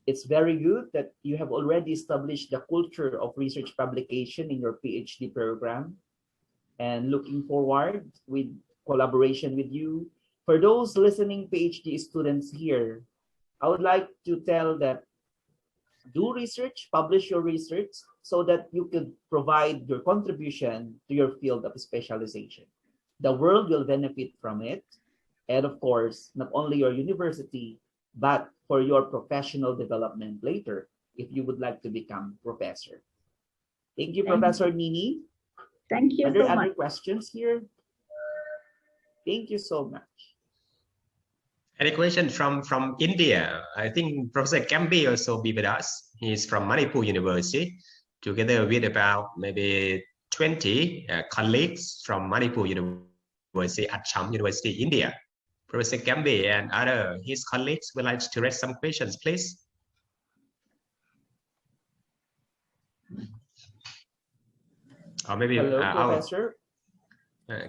E: It's very good that you have already established the culture of research publication in your PhD program, and looking forward with collaboration with you. For those listening PhD students here, I would like to tell that do research, publish your research so that you could provide your contribution to your field of specialization. The world will benefit from it. And of course, not only your university, but for your professional development later, if you would like to become professor. Thank you, Professor Nini.
I: Thank you
E: Are there
I: so
E: other
I: much.
E: questions here? Thank you so much.
D: Any question from India? I think Professor Gambi also be with us. He's from Manipur University, together with about maybe 20 colleagues from Manipur University, Acham University, India. Professor Gambi and other his colleagues would like to raise some questions, please. Or maybe
E: Hello, Professor.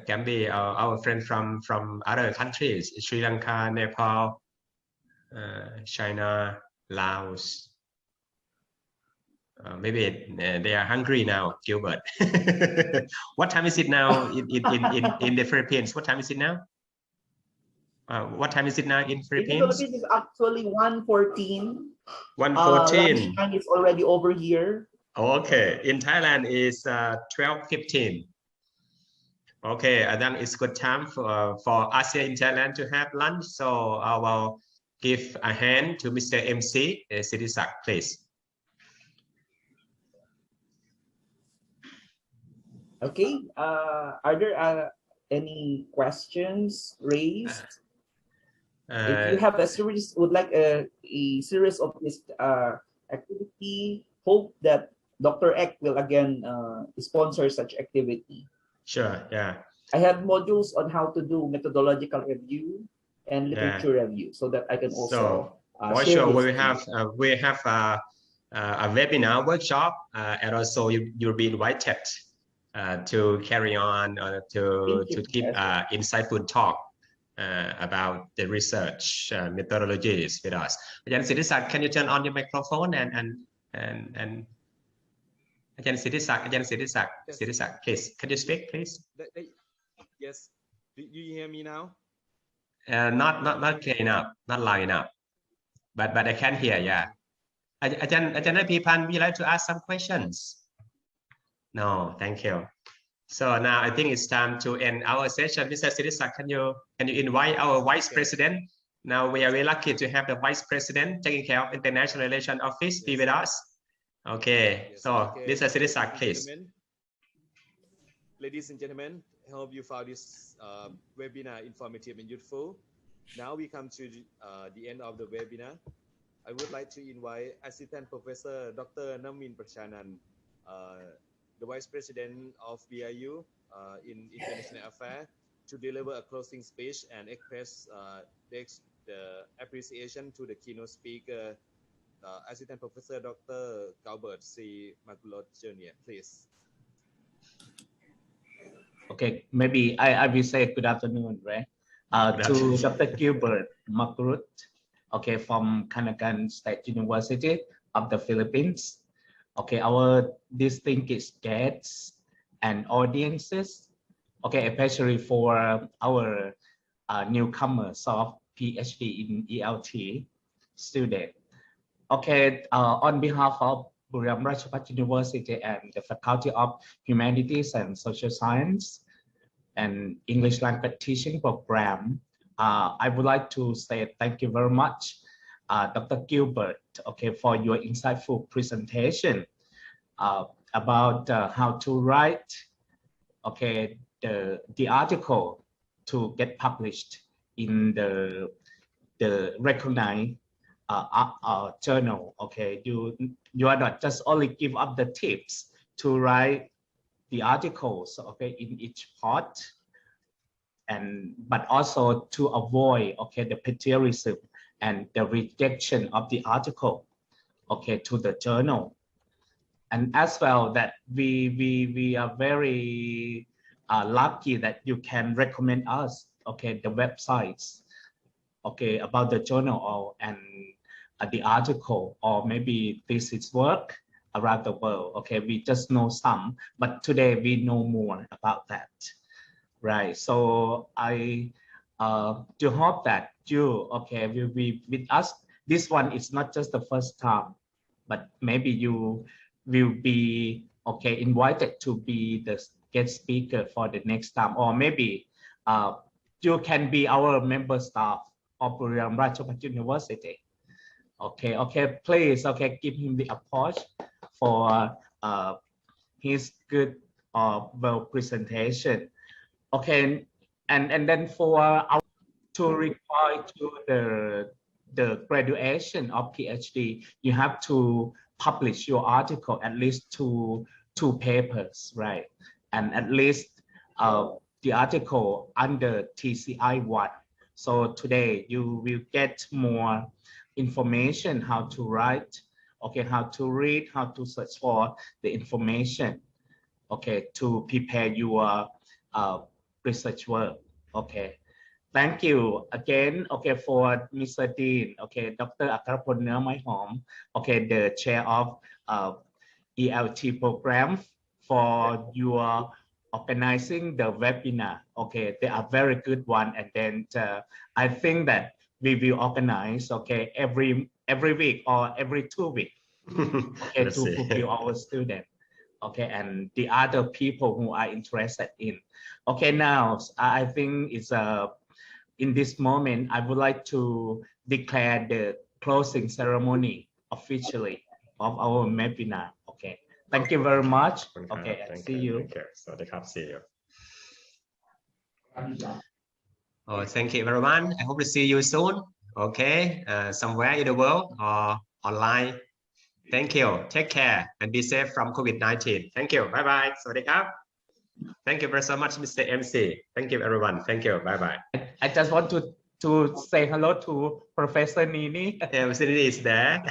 D: Can be our friend from other countries, Sri Lanka, Nepal, China, Laos. Maybe they are hungry now, Gilbert. What time is it now in the Philippines? What time is it now? What time is it now in Philippines?
E: In the Philippines, it's actually 1:14.
D: 1:14.
E: Lunchtime is already over here.
D: Okay, in Thailand is 12:15. Okay, I think it's good time for us here in Thailand to have lunch. So I will give a hand to Mr. MC Siddhisak, please.
E: Okay, are there any questions raised? If you have a series, would like a series of this activity, hope that Dr. Ek will again sponsor such activity.
D: Sure, yeah.
E: I have modules on how to do methodological review and literature review, so that I can also
D: for sure we have a webinar workshop, and also you'll be invited to carry on to give insightful talk about the research methodologies with us. Again, Siddhisak, can you turn on your microphone and again, Siddhisak, please, can you speak, please?
A: Yes. Do you hear me now?
D: Not clear enough, not loud enough, but I can hear. Yeah. Ajahn Pipan, would you like to ask some questions? No, thank you. So now I think it's time to end our session. Mr. Siddhisak, can you invite our Vice President? Now we are very lucky to have the Vice President taking care of International Relations Office be with us. Okay, so Mr. Siddhisak, please.
A: Ladies and gentlemen, I hope you found this webinar informative and useful. Now we come to the end of the webinar. I would like to invite Assistant Professor Dr. Namin Prachanan, the Vice President of BRU in International Affairs, to deliver a closing speech and express the appreciation to the keynote speaker, Assistant Professor Dr. Gilbert C. Makulot Jr. Please.
J: Okay, maybe I will say good afternoon, right? To Dr. Gilbert Makulot, okay, from Kanagan State University of the Philippines. Okay, our distinguished guests and audiences, okay, especially for our newcomers of PhD in ELT student. Okay, on behalf of Buriram Rajabhat University and the Faculty of Humanities and Social Science and English Language Teaching Program, I would like to say thank you very much, Dr. Gilbert, okay, for your insightful presentation about how to write, okay, the article to get published in the recognized journal. Okay, you are not just only give up the tips to write the articles, okay, in each part, but also to avoid, okay, the plagiarism and the rejection of the article, okay, to the journal. And as well that we are very lucky that you can recommend us, okay, the websites, okay, about the journal or and the article, or maybe this is work around the world. Okay, we just know some, but today we know more about that, right? So I do hope that you, okay, will be with us. This one is not just the first time, but maybe you will be, okay, invited to be the guest speaker for the next time, or maybe you can be our member staff of Buriram Rajabhat University. Okay, okay, please, okay, give him the applause for his good well presentation. Okay, and then for our to require to the graduation of PhD, you have to publish your article at least two papers, right? And at least the article under TCI 1. So today you will get more information how to write, okay, how to read, how to search for the information, okay, to prepare your research work. Okay, thank you again, okay, for Mr. Dean, okay, Dr. Akarapol Nermaihom, okay, the chair of ELT program, for your organizing the webinar. Okay, they are very good one, and then I think that we will organize, okay, every week or every 2 weeks, okay, to fulfill our students, okay, and the other people who are interested in. Okay, now I think it's in this moment I would like to declare the closing ceremony officially of our webinar. Okay, thank you very much. Okay, and see you.
D: See you. Oh, thank you everyone. I hope to see you soon. Okay, somewhere in the world or online. Thank you. Take care and be safe from COVID-19. Thank you. Bye bye. Thank you very so much, Mr. MC. Thank you everyone. Thank you. Bye bye.
J: I just want to say hello to Professor Nini.
D: Yeah, Mr. Nini is there.